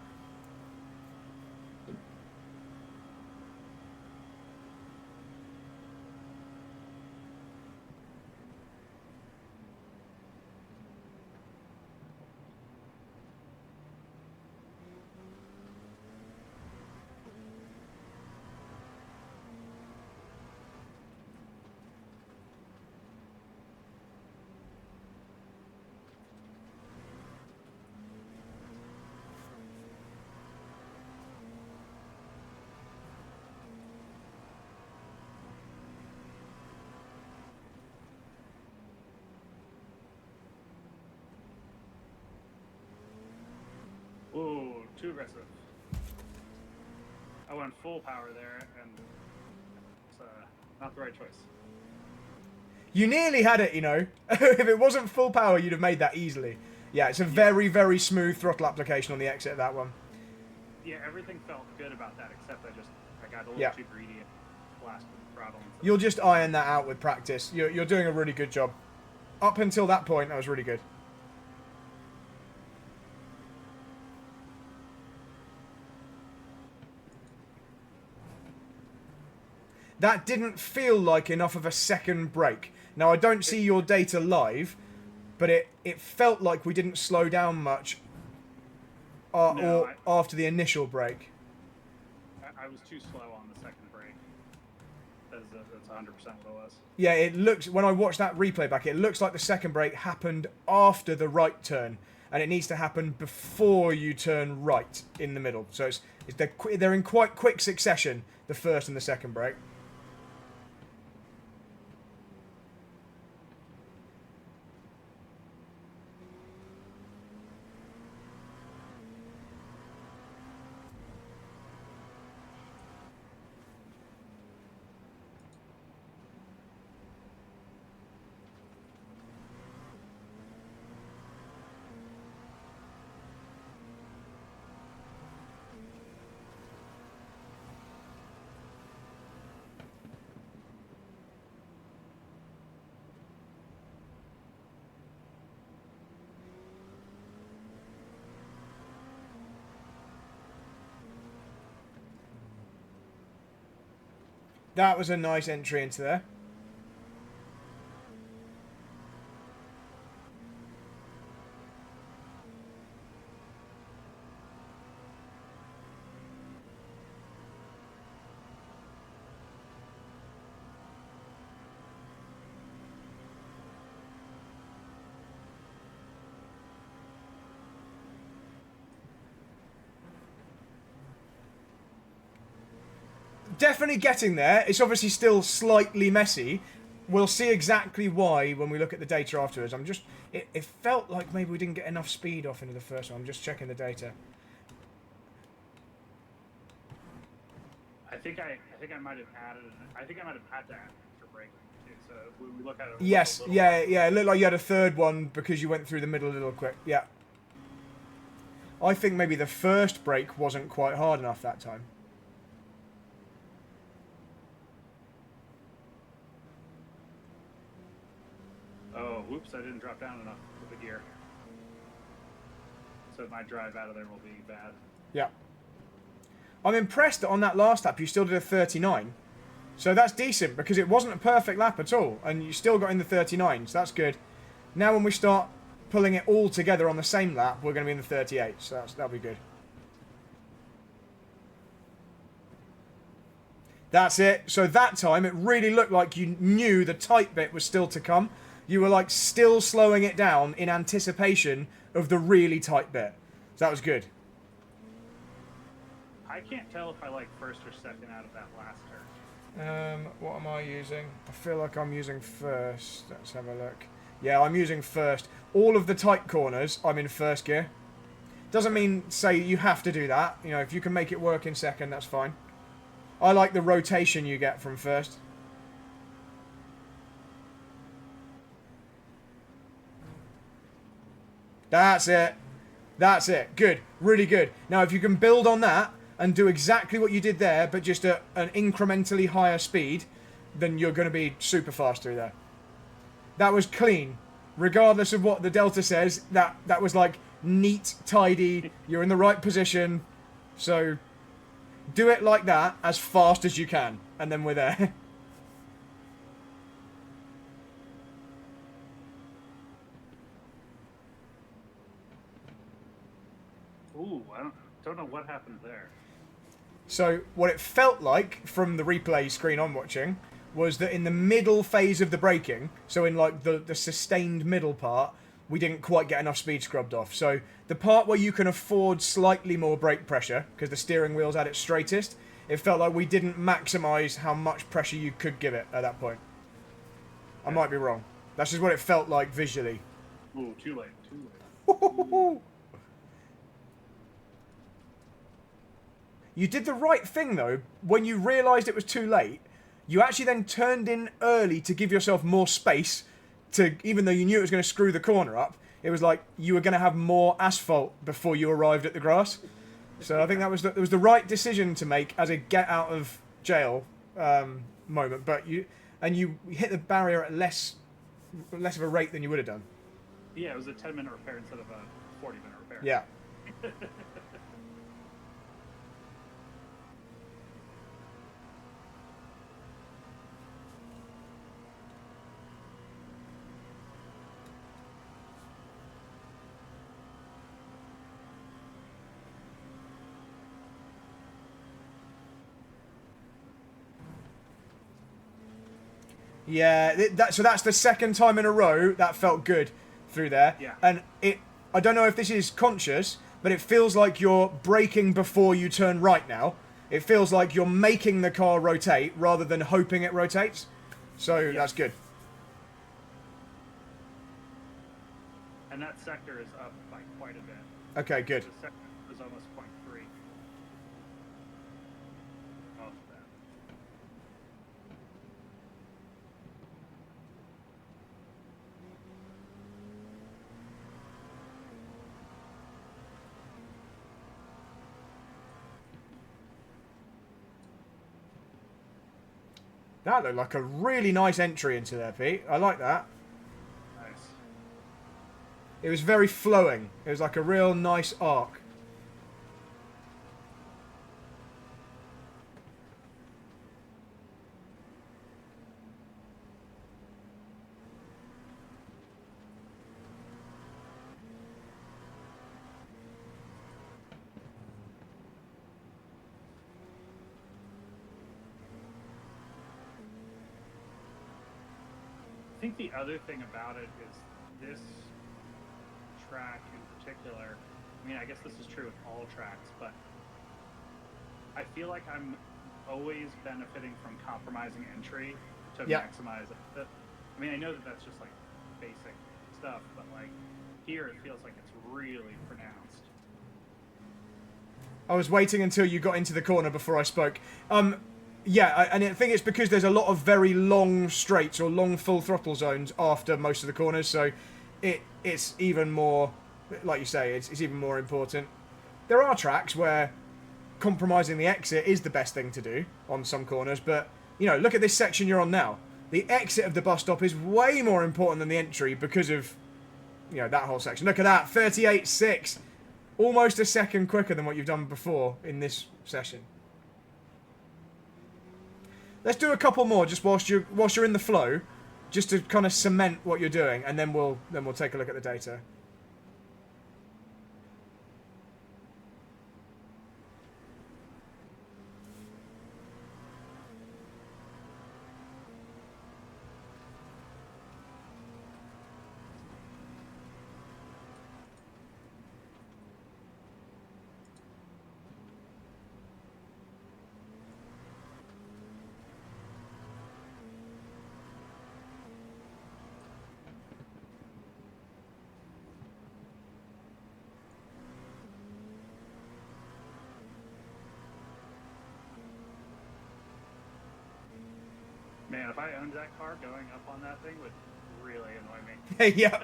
Ooh, too aggressive. I went full power there, and it's not the right choice. You nearly had it, you know. If it wasn't full power, you'd have made that easily. Yeah, it's a very, very smooth throttle application on the exit of that one. Yeah, everything felt good about that, except I got a little too greedy and blasted the throttle. You'll just iron that out with practice. You're doing a really good job. Up until that point, that was really good. That didn't feel like enough of a second brake. Now, I don't see your data live, but it felt like we didn't slow down much after the initial brake. I was too slow on the second brake. That's 100% what it was. Yeah, it looks, when I watched that replay back, it looks like the second brake happened after the right turn, and it needs to happen before you turn right in the middle. So they're in quite quick succession, the first and the second brake. That was a nice entry into there. Definitely getting there. It's obviously still slightly messy. We'll see exactly why when we look at the data afterwards. It felt like maybe we didn't get enough speed off into the first one. I'm just checking the data. I think I might have added. I think I might have had that extra brake too. So we look at it. Yes, yeah. It looked like you had a third one because you went through the middle a little quick. Yeah. I think maybe the first brake wasn't quite hard enough that time. Oh, whoops! I didn't drop down enough with the gear. So my drive out of there will be bad. Yeah. I'm impressed that on that last lap you still did a 39. So that's decent because it wasn't a perfect lap at all. And you still got in the 39, so that's good. Now when we start pulling it all together on the same lap, we're going to be in the 38. So that'll be good. That's it. So that time, it really looked like you knew the tight bit was still to come. You were like still slowing it down in anticipation of the really tight bit. So that was good. I can't tell if I like first or second out of that last turn. What am I using? I feel like I'm using first. Let's have a look. Yeah, I'm using first. All of the tight corners, I'm in first gear. Doesn't mean, say, you have to do that. You know, if you can make it work in second, that's fine. I like the rotation you get from first. That's it. That's it. Good. Really good. Now, if you can build on that and do exactly what you did there, but just at an incrementally higher speed, then you're going to be super fast through there. That was clean. Regardless of what the Delta says, that was like neat, tidy. You're in the right position. So do it like that as fast as you can. And then we're there. Ooh, I don't know what happened there. So what it felt like from the replay screen I'm watching was that in the middle phase of the braking, so in like the sustained middle part, we didn't quite get enough speed scrubbed off. So the part where you can afford slightly more brake pressure, because the steering wheel's at its straightest, it felt like we didn't maximise how much pressure you could give it at that point. I might be wrong. That's just what it felt like visually. Ooh, too late, too late. You did the right thing, though. When you realised it was too late, you actually then turned in early to give yourself more space to, even though you knew it was going to screw the corner up, it was like you were going to have more asphalt before you arrived at the grass. So I think that was the right decision to make as a get out of jail moment. But you hit the barrier at less of a rate than you would have done. Yeah, it was a 10-minute repair instead of a 40-minute repair. Yeah. Yeah, so that's the second time in a row that felt good through there. Yeah. And I don't know if this is conscious, but it feels like you're braking before you turn right now. It feels like you're making the car rotate rather than hoping it rotates. So that's good. And that sector is up by quite a bit. Okay, good. The sector is almost 0.3. Off that. That looked like a really nice entry into there, Pete. I like that. Nice. It was very flowing. It was like a real nice arc. I think the other thing about it is this track in particular, I mean, I guess this is true with all tracks, but I feel like I'm always benefiting from compromising entry to maximize it. I mean, I know that that's just like basic stuff, but like here it feels like it's really pronounced. I was waiting until you got into the corner before I spoke. Yeah, and I think it's because there's a lot of very long straights or long full throttle zones after most of the corners, so it's even more, like you say, it's even more important. There are tracks where compromising the exit is the best thing to do on some corners, but, you know, look at this section you're on now. The exit of the bus stop is way more important than the entry because of, you know, that whole section. Look at that, 38.6. Almost a second quicker than what you've done before in this session. Let's do a couple more just whilst you're in the flow, just to kind of cement what you're doing, and then we'll take a look at the data. Man, if I owned that car, going up on that thing would really annoy me. Yeah.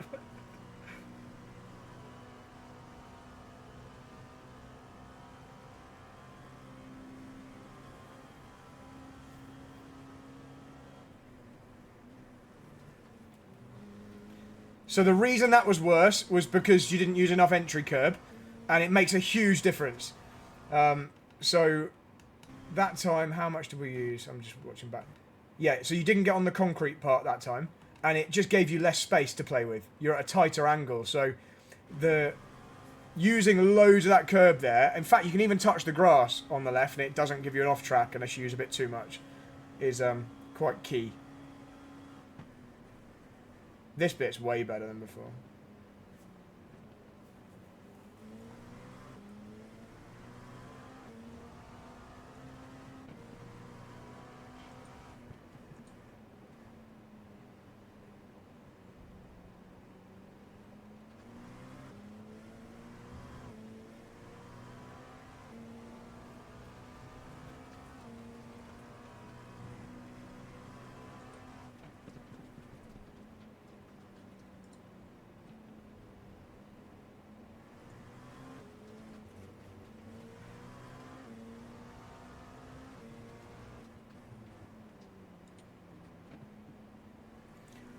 So the reason that was worse was because you didn't use enough entry curb, and it makes a huge difference. So that time, how much did we use? I'm just watching back. Yeah, so you didn't get on the concrete part that time, and it just gave you less space to play with. You're at a tighter angle, so the using loads of that curb there, in fact, you can even touch the grass on the left, and it doesn't give you an off track unless you use a bit too much, is quite key. This bit's way better than before.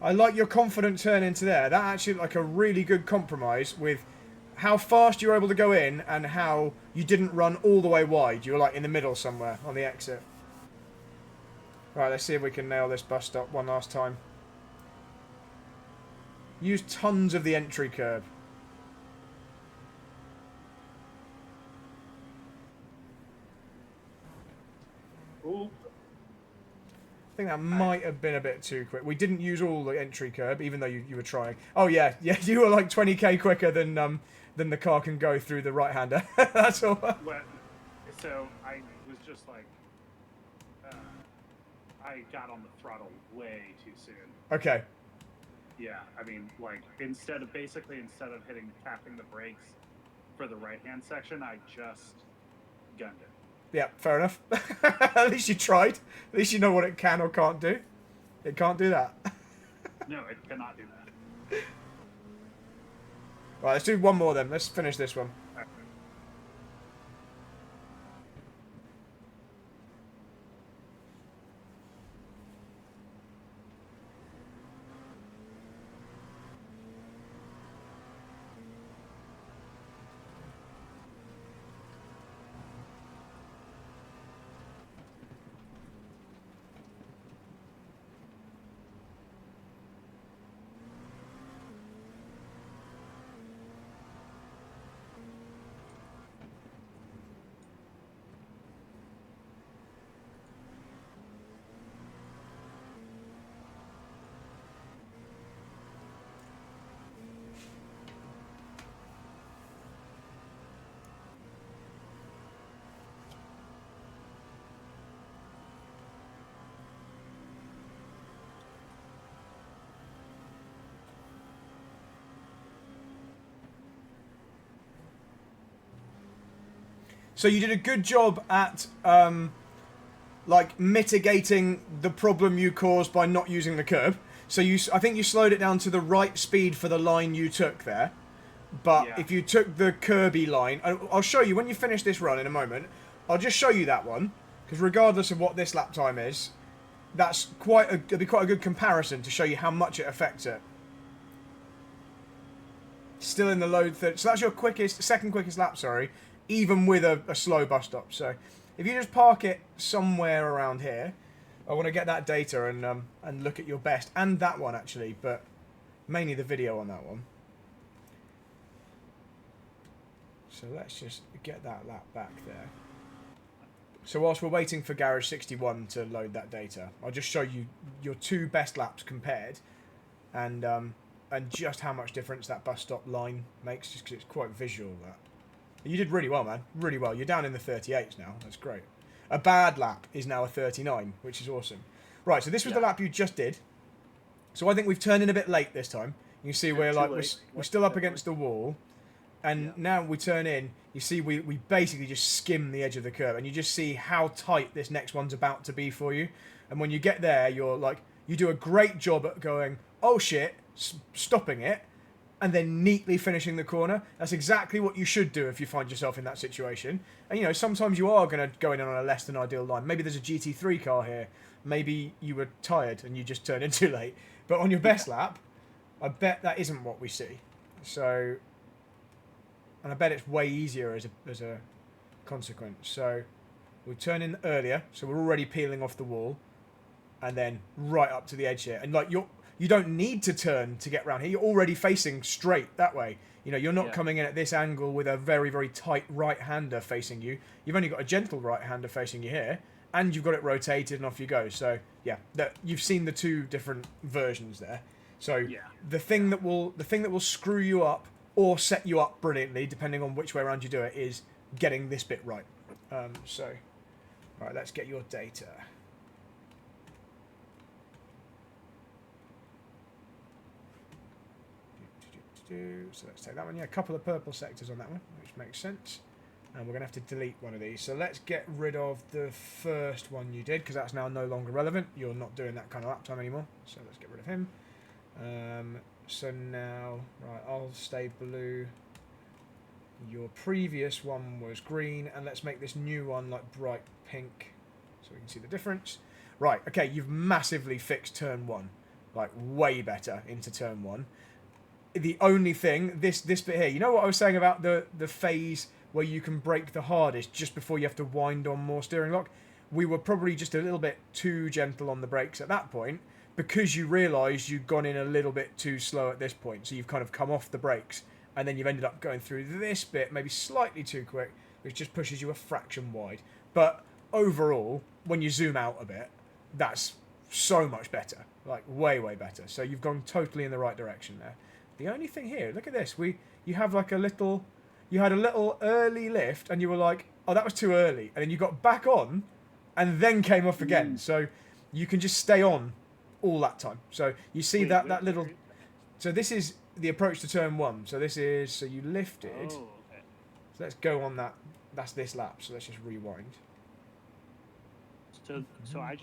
I like your confident turn into there. That actually looked like a really good compromise with how fast you were able to go in and how you didn't run all the way wide. You were like in the middle somewhere on the exit. Right, let's see if we can nail this bus stop one last time. Use tons of the entry curb. Ooh. I think that might have been a bit too quick. We didn't use all the entry curb, even though you were trying. Oh yeah, you were like 20k quicker than the car can go through the right-hander. That's all. Well, so I was just like, I got on the throttle way too soon. Okay. Yeah, I mean, like instead of tapping the brakes for the right-hand section, I just gunned it. Yeah, fair enough. At least you tried. At least you know what it can or can't do. It can't do that. No, it cannot do that. Right, let's do one more then. Let's finish this one. All right. So you did a good job at like mitigating the problem you caused by not using the curb. So I think you slowed it down to the right speed for the line you took there. But Yeah. if you took the Kirby line, I'll show you when you finish this run in a moment. I'll just show you that one because regardless of what this lap time is, that's it'll be quite a good comparison to show you how much it affects it. Still in the low third, so that's your second quickest lap. Sorry, even with a slow bus stop. So if you just park it somewhere around here, I want to get that data and look at your best and that one actually, but mainly the video on that one. So let's just get that lap back there. So whilst we're waiting for Garage 61 to load that data, I'll just show you your two best laps compared, and just how much difference that bus stop line makes, just because it's quite visual. That you did really well, man, really well. You're down in the 38s now. That's great. A bad lap is now a 39, which is awesome. Right, so this was the lap you just did. So I think we've turned in a bit late this time. You see we're still up against the wall. And now we turn in, you see we basically just skim the edge of the curve, and you just see how tight this next one's about to be for you. And when you get there, you're like, you do a great job at going, oh shit, stopping it, and then neatly finishing the corner. That's exactly what you should do if you find yourself in that situation. And, you know, sometimes you are going to go in on a less than ideal line. Maybe there's a GT3 car here. Maybe you were tired and you just turned in too late. But on your best lap, I bet that isn't what we see. So, and I bet it's way easier as a consequence. So, we turn in earlier, so we're already peeling off the wall, and then right up to the edge here. And like you don't need to turn to get round here. You're already facing straight that way. You know, you're not coming in at this angle with a very, very tight right-hander facing you. You've only got a gentle right-hander facing you here, and you've got it rotated, and off you go. So yeah, you've seen the two different versions there. So the thing that will screw you up or set you up brilliantly, depending on which way around you do it, is getting this bit right. So, right, let's get your data. So let's take that one. Yeah, a couple of purple sectors on that one, which makes sense. And we're going to have to delete one of these. So let's get rid of the first one you did, because that's now no longer relevant. You're not doing that kind of lap time anymore. So let's get rid of him. So now, right, I'll stay blue. Your previous one was green, and let's make this new one like bright pink so we can see the difference. Right, okay, you've massively fixed turn one, like way better into turn one. The only thing, this bit here, you know what I was saying about the phase where you can brake the hardest just before you have to wind on more steering lock? We were probably just a little bit too gentle on the brakes at that point, because you realised you'd gone in a little bit too slow at this point. So you've kind of come off the brakes, and then you've ended up going through this bit maybe slightly too quick, which just pushes you a fraction wide. But overall, when you zoom out a bit, that's so much better, like way, way better. So you've gone totally in the right direction there. The only thing here, look at this, you have like you had a little early lift, and you were like, oh, that was too early, and then you got back on, and then came off again. So you can just stay on all that time. So you see that little. So this is the approach to turn one. So this is, so you lifted. Oh, okay. So let's go on that. That's this lap. So let's just rewind. So I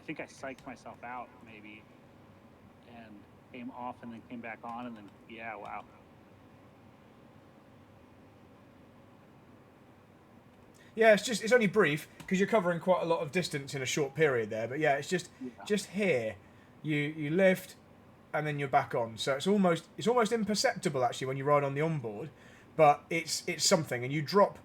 think I psyched myself out maybe, and came off and then came back on, and then wow. Yeah, it's only brief because you're covering quite a lot of distance in a short period there. But yeah, it's just here, you lift, and then you're back on. So it's almost imperceptible actually when you ride on the onboard, but it's something. And you drop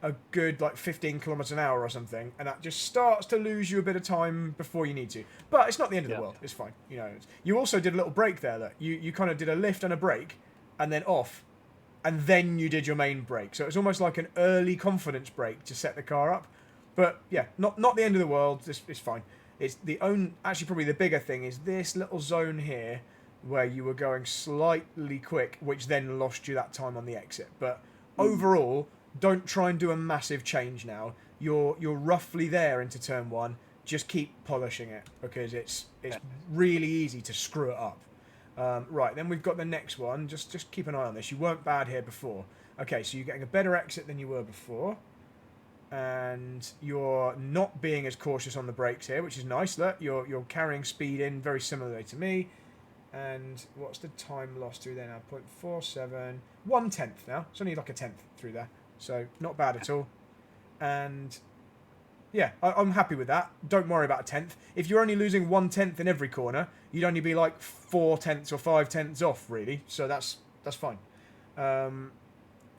a good like 15 kilometers an hour or something, and that just starts to lose you a bit of time before you need to. But it's not the end of the world. It's fine. You know, you also did a little brake there. That you kind of did a lift and a brake, and then off. And then you did your main brake. So it's almost like an early confidence brake to set the car up. But yeah, not the end of the world. It's fine. It's actually probably the bigger thing is this little zone here where you were going slightly quick, which then lost you that time on the exit. But overall, don't try and do a massive change now. You're roughly there into turn one. Just keep polishing it, because it's really easy to screw it up. Right, then we've got the next one. Just keep an eye on this. You weren't bad here before. Okay, so you're getting a better exit than you were before. And you're not being as cautious on the brakes here, which is nice. Look, you're carrying speed in very similarly to me. And what's the time lost through there now? 0.47. 1/10 now. It's only like a tenth through there. So not bad at all. And yeah, I'm happy with that. Don't worry about a tenth. If you're only losing 1/10 in every corner, you'd only be like 4/10 or 5/10 off, really. So that's fine.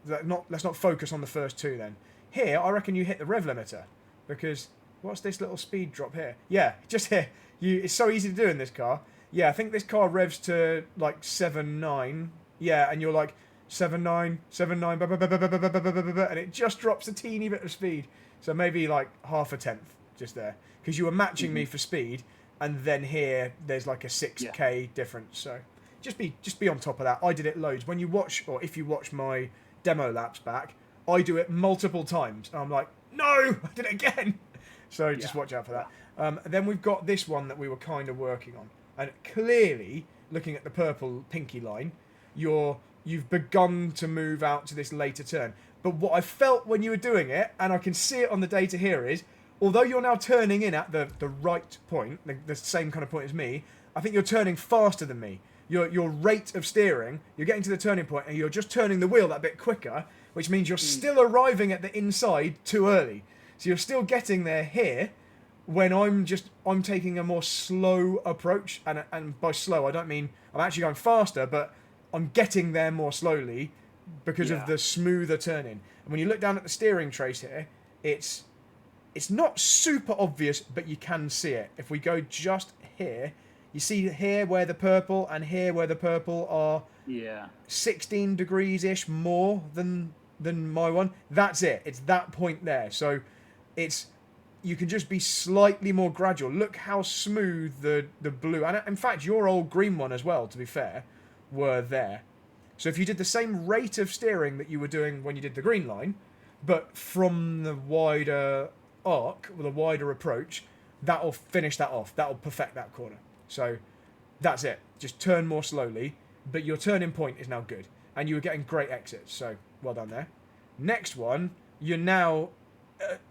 Let's not focus on the first two then. Here, I reckon you hit the rev limiter, because what's this little speed drop here? Yeah, just here. It's so easy to do in this car. Yeah, I think this car revs to like 7.9. Yeah, and you're like 7.9, 7.9, and it just drops a teeny bit of speed. So maybe like half a tenth just there, because you were matching me for speed, and then here there's like a 6k difference. So just be on top of that. I did it loads. When you watch, or if you watch my demo laps back, I do it multiple times, and I'm like, no, I did it again. So just watch out for that. Then we've got this one that we were kind of working on, and clearly looking at the purple pinky line, you've begun to move out to this later turn. But what I felt when you were doing it, and I can see it on the data here, is although you're now turning in at the right point, the same kind of point as me, I think you're turning faster than me. Your rate of steering, you're getting to the turning point and you're just turning the wheel that bit quicker, which means you're still arriving at the inside too early. So you're still getting there here when I'm taking a more slow approach, and by slow I don't mean I'm actually going faster, but I'm getting there more slowly because of the smoother turning. And when you look down at the steering trace here, it's not super obvious, but you can see it. If we go just here, you see here where the purple and here where the purple are 16 degrees-ish more than my one. That's it. It's that point there. So you can just be slightly more gradual. Look how smooth the blue, and in fact your old green one as well, to be fair, were there. So if you did the same rate of steering that you were doing when you did the green line, but from the wider arc, with a wider approach, that'll finish that off. That'll perfect that corner. So that's it. Just turn more slowly, but your turning point is now good. And you were getting great exits, so well done there. Next one, you're now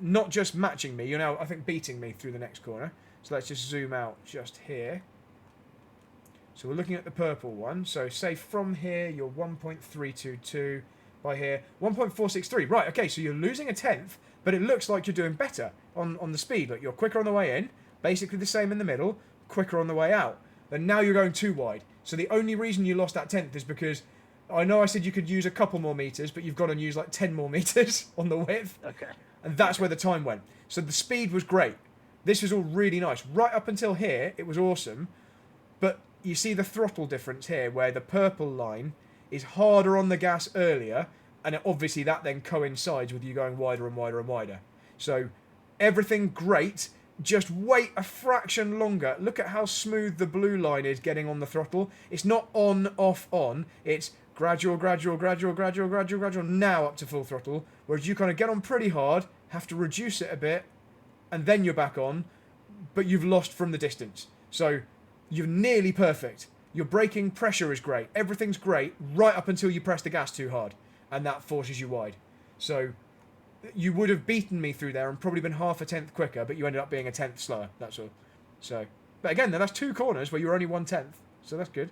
not just matching me, you're now, I think, beating me through the next corner. So let's just zoom out just here. So we're looking at the purple one. So say from here, you're 1.322. By here, 1.463. Right, okay, so you're losing a tenth, but it looks like you're doing better on the speed. Like, you're quicker on the way in, basically the same in the middle, quicker on the way out. Then now you're going too wide. So the only reason you lost that tenth is because I know I said you could use a couple more meters, but you've got to use like 10 more meters on the width. Okay. And that's where the time went. So the speed was great. This was all really nice. Right up until here, it was awesome. But you see the throttle difference here, where the purple line is harder on the gas earlier, and obviously that then coincides with you going wider and wider and wider. So everything great, just wait a fraction longer. Look at how smooth the blue line is getting on the throttle. It's not on, off, on. It's gradual, gradual, gradual, gradual, gradual, gradual, now up to full throttle. Whereas you kind of get on pretty hard, have to reduce it a bit, and then you're back on, but you've lost from the distance. So you're nearly perfect. Your braking pressure is great. Everything's great right up until you press the gas too hard, and that forces you wide. So you would have beaten me through there and probably been half a tenth quicker, but you ended up being a tenth slower. That's all. So, but again, that's two corners where you were only 1/10, so that's good.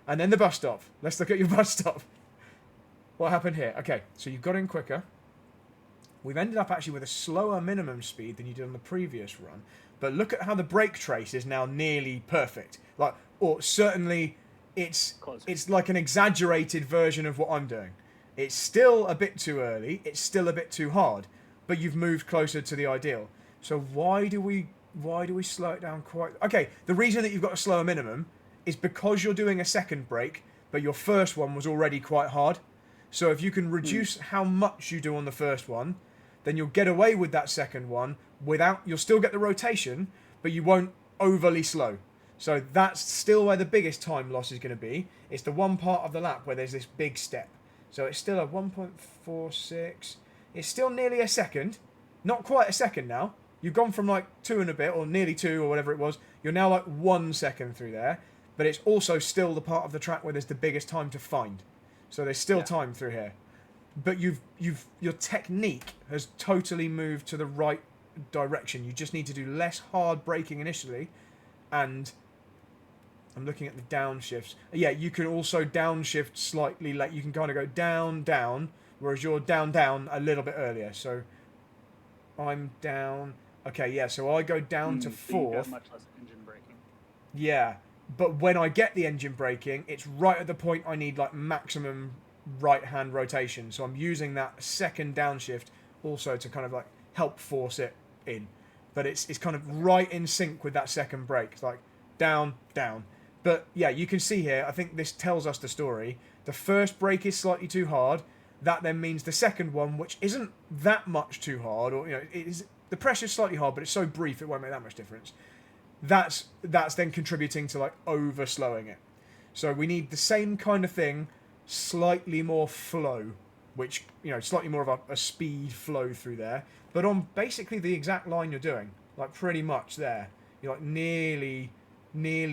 And then the bus stop. Let's look at your bus stop. What happened here? Okay, so you got in quicker. We've ended up actually with a slower minimum speed than you did on the previous run. But look at how the brake trace is now nearly perfect. Like, or certainly it's like an exaggerated version of what I'm doing. It's still a bit too early. It's still a bit too hard. But you've moved closer to the ideal. So why do we slow it down quite... Okay, the reason that you've got a slower minimum is because you're doing a second brake, but your first one was already quite hard. So if you can reduce how much you do on the first one, then you'll get away with that second one without... You'll still get the rotation, but you won't overly slow. So that's still where the biggest time loss is going to be. It's the one part of the lap where there's this big step. So it's still a 1.46. It's still nearly a second. Not quite a second now. You've gone from like 2 and a bit, or nearly 2, or whatever it was. You're now like 1 second through there. But it's also still the part of the track where there's the biggest time to find. So there's still time through here. But your technique has totally moved to the right direction. You just need to do less hard braking initially. And I'm looking at the downshifts. Yeah, you can also downshift slightly. Like, you can kind of go down, down, whereas you're down, down a little bit earlier. So I'm down. Okay, yeah, so I go down to 4th. Much less engine braking. Yeah, but when I get the engine braking, it's right at the point I need like maximum right-hand rotation. So I'm using that second downshift also to kind of like help force it in. But it's kind of right in sync with that second brake. It's like down, down. But yeah, you can see here, I think this tells us the story. The first brake is slightly too hard. That then means the second one, which isn't that much too hard, or, you know, it is, the pressure's slightly hard, but it's so brief it won't make that much difference. That's then contributing to like over slowing it. So we need the same kind of thing, slightly more flow, which, you know, slightly more of a speed flow through there, but on basically the exact line you're doing, like pretty much there. You're like nearly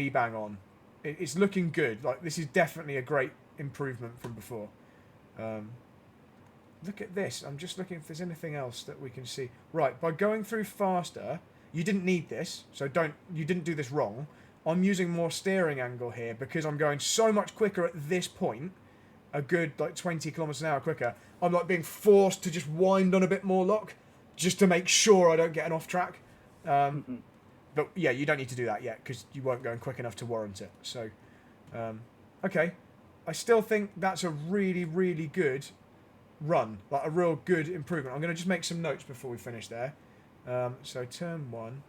bang on. It's looking good. Like, this is definitely a great improvement from before. look at this. I'm just looking if there's anything else that we can see. Right, by going through faster, you didn't need this, so you didn't do this wrong. I'm using more steering angle here because I'm going so much quicker at this point, a good like 20 kilometers an hour quicker. I'm like being forced to just wind on a bit more lock just to make sure I don't get an off track. But yeah, you don't need to do that yet because you weren't going quick enough to warrant it. So, okay. I still think that's a really, really good run, like a real good improvement. I'm going to just make some notes before we finish there. So turn 1.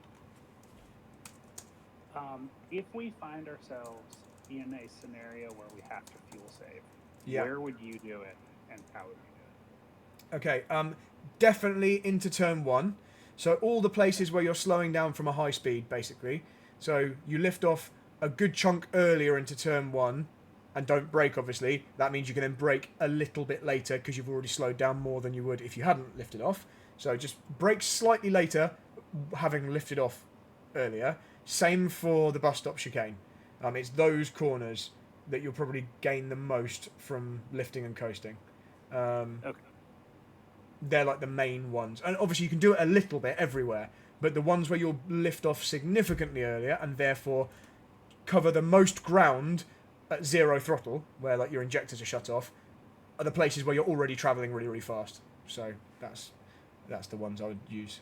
If we find ourselves in a scenario where we have to fuel save, Yeah. where would you do it, and how would you do it? Okay, definitely into turn 1. So all the places where you're slowing down from a high speed, basically. So you lift off a good chunk earlier into turn 1, and don't brake, obviously. That means you can then brake a little bit later because you've already slowed down more than you would if you hadn't lifted off. So just brake slightly later, having lifted off earlier. Same for the bus stop chicane. It's those corners that you'll probably gain the most from lifting and coasting. Okay. They're like the main ones. And obviously you can do it a little bit everywhere, but the ones where you'll lift off significantly earlier and therefore cover the most ground at 0 throttle, where like your injectors are shut off, are the places where you're already travelling really, really fast. So that's the ones I would use.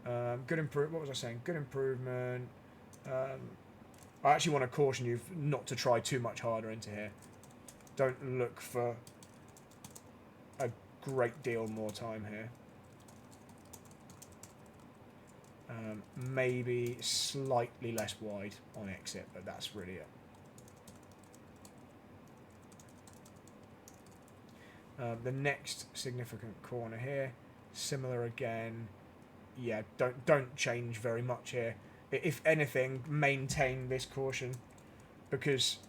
Good improve. What was I saying? Good improvement. I actually want to caution you not to try too much harder into here. Don't look for a great deal more time here. Maybe slightly less wide on exit, but that's really it. The next significant corner here, similar again. Yeah, don't change very much here. If anything, maintain this caution, because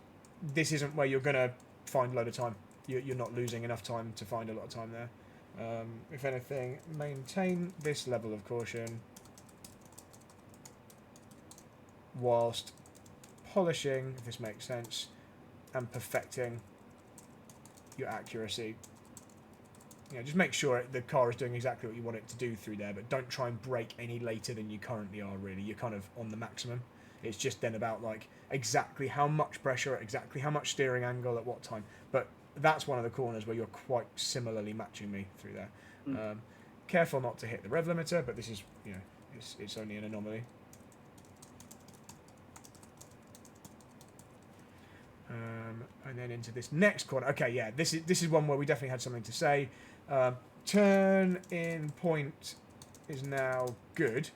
this isn't where you're going to find a load of time. You're not losing enough time to find a lot of time there. If anything, maintain this level of caution whilst polishing, if this makes sense, and perfecting your accuracy. You know, just make sure the car is doing exactly what you want it to do through there, but don't try and brake any later than you currently are, really. You're kind of on the maximum. It's just then about, like, exactly how much pressure, exactly how much steering angle at what time. But that's one of the corners where you're quite similarly matching me through there. Careful not to hit the rev limiter, but this is, you know, it's only an anomaly. And then into this next corner. Okay, yeah, this is one where we definitely had something to say. Turn in point is now good,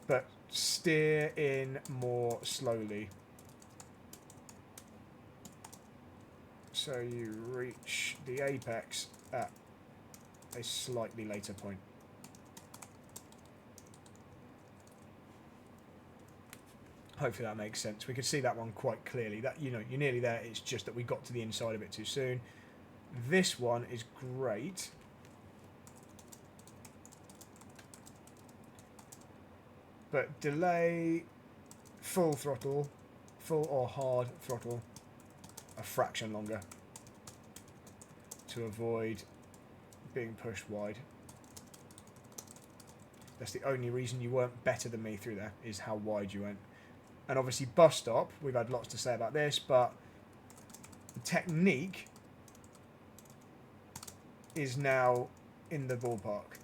but steer in more slowly. So you reach the apex at a slightly later point. Hopefully that makes sense. We could see that one quite clearly. That, you know, you're nearly there. It's just that we got to the inside of it too soon. This one is great. But delay full throttle, full or hard throttle, a fraction longer to avoid being pushed wide. That's the only reason you weren't better than me through there, is how wide you went. And obviously bus stop, we've had lots to say about this, but the technique is now in the ballpark.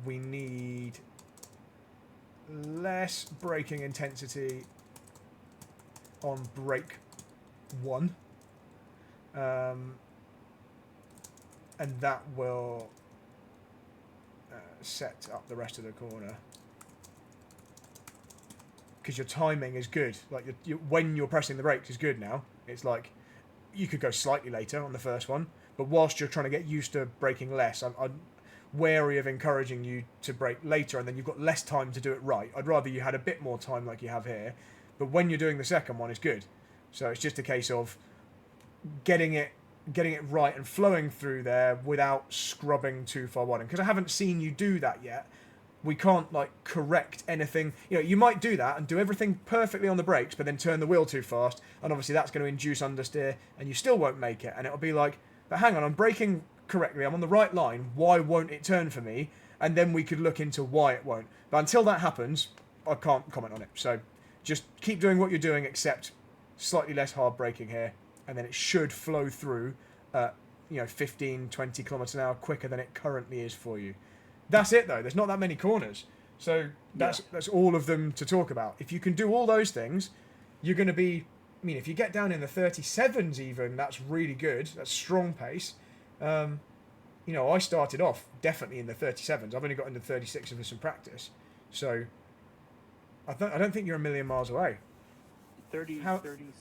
We need less braking intensity on brake 1, and that will set up the rest of the corner, because your timing is good. Like when you're pressing the brakes is good now. It's like you could go slightly later on the first one, but whilst you're trying to get used to braking less, I'm wary of encouraging you to brake later and then you've got less time to do it right. I'd rather you had a bit more time like you have here, but when you're doing the second one is good. So it's just a case of getting it right and flowing through there without scrubbing too far wide. Because I haven't seen you do that yet. we can't like correct anything. You know, you might do that and do everything perfectly on the brakes, but then turn the wheel too fast, and obviously that's going to induce understeer, and you still won't make it. And it'll be like, but hang on, I'm braking correctly, I'm on the right line. Why won't it turn for me? And then we could look into why it won't. But until that happens, I can't comment on it. So just keep doing what you're doing, except slightly less hard braking here, and then it should flow through at 15, 20 kilometers an hour quicker than it currently is for you. That's it though. There's not that many corners, so that's all of them to talk about. If you can do all those things, you're going to be. I mean, if you get down in the 37s, even that's really good. That's strong pace. I started off definitely in the 37s. I've only got into 36 with some practice, so I don't think you're a million miles away. 37.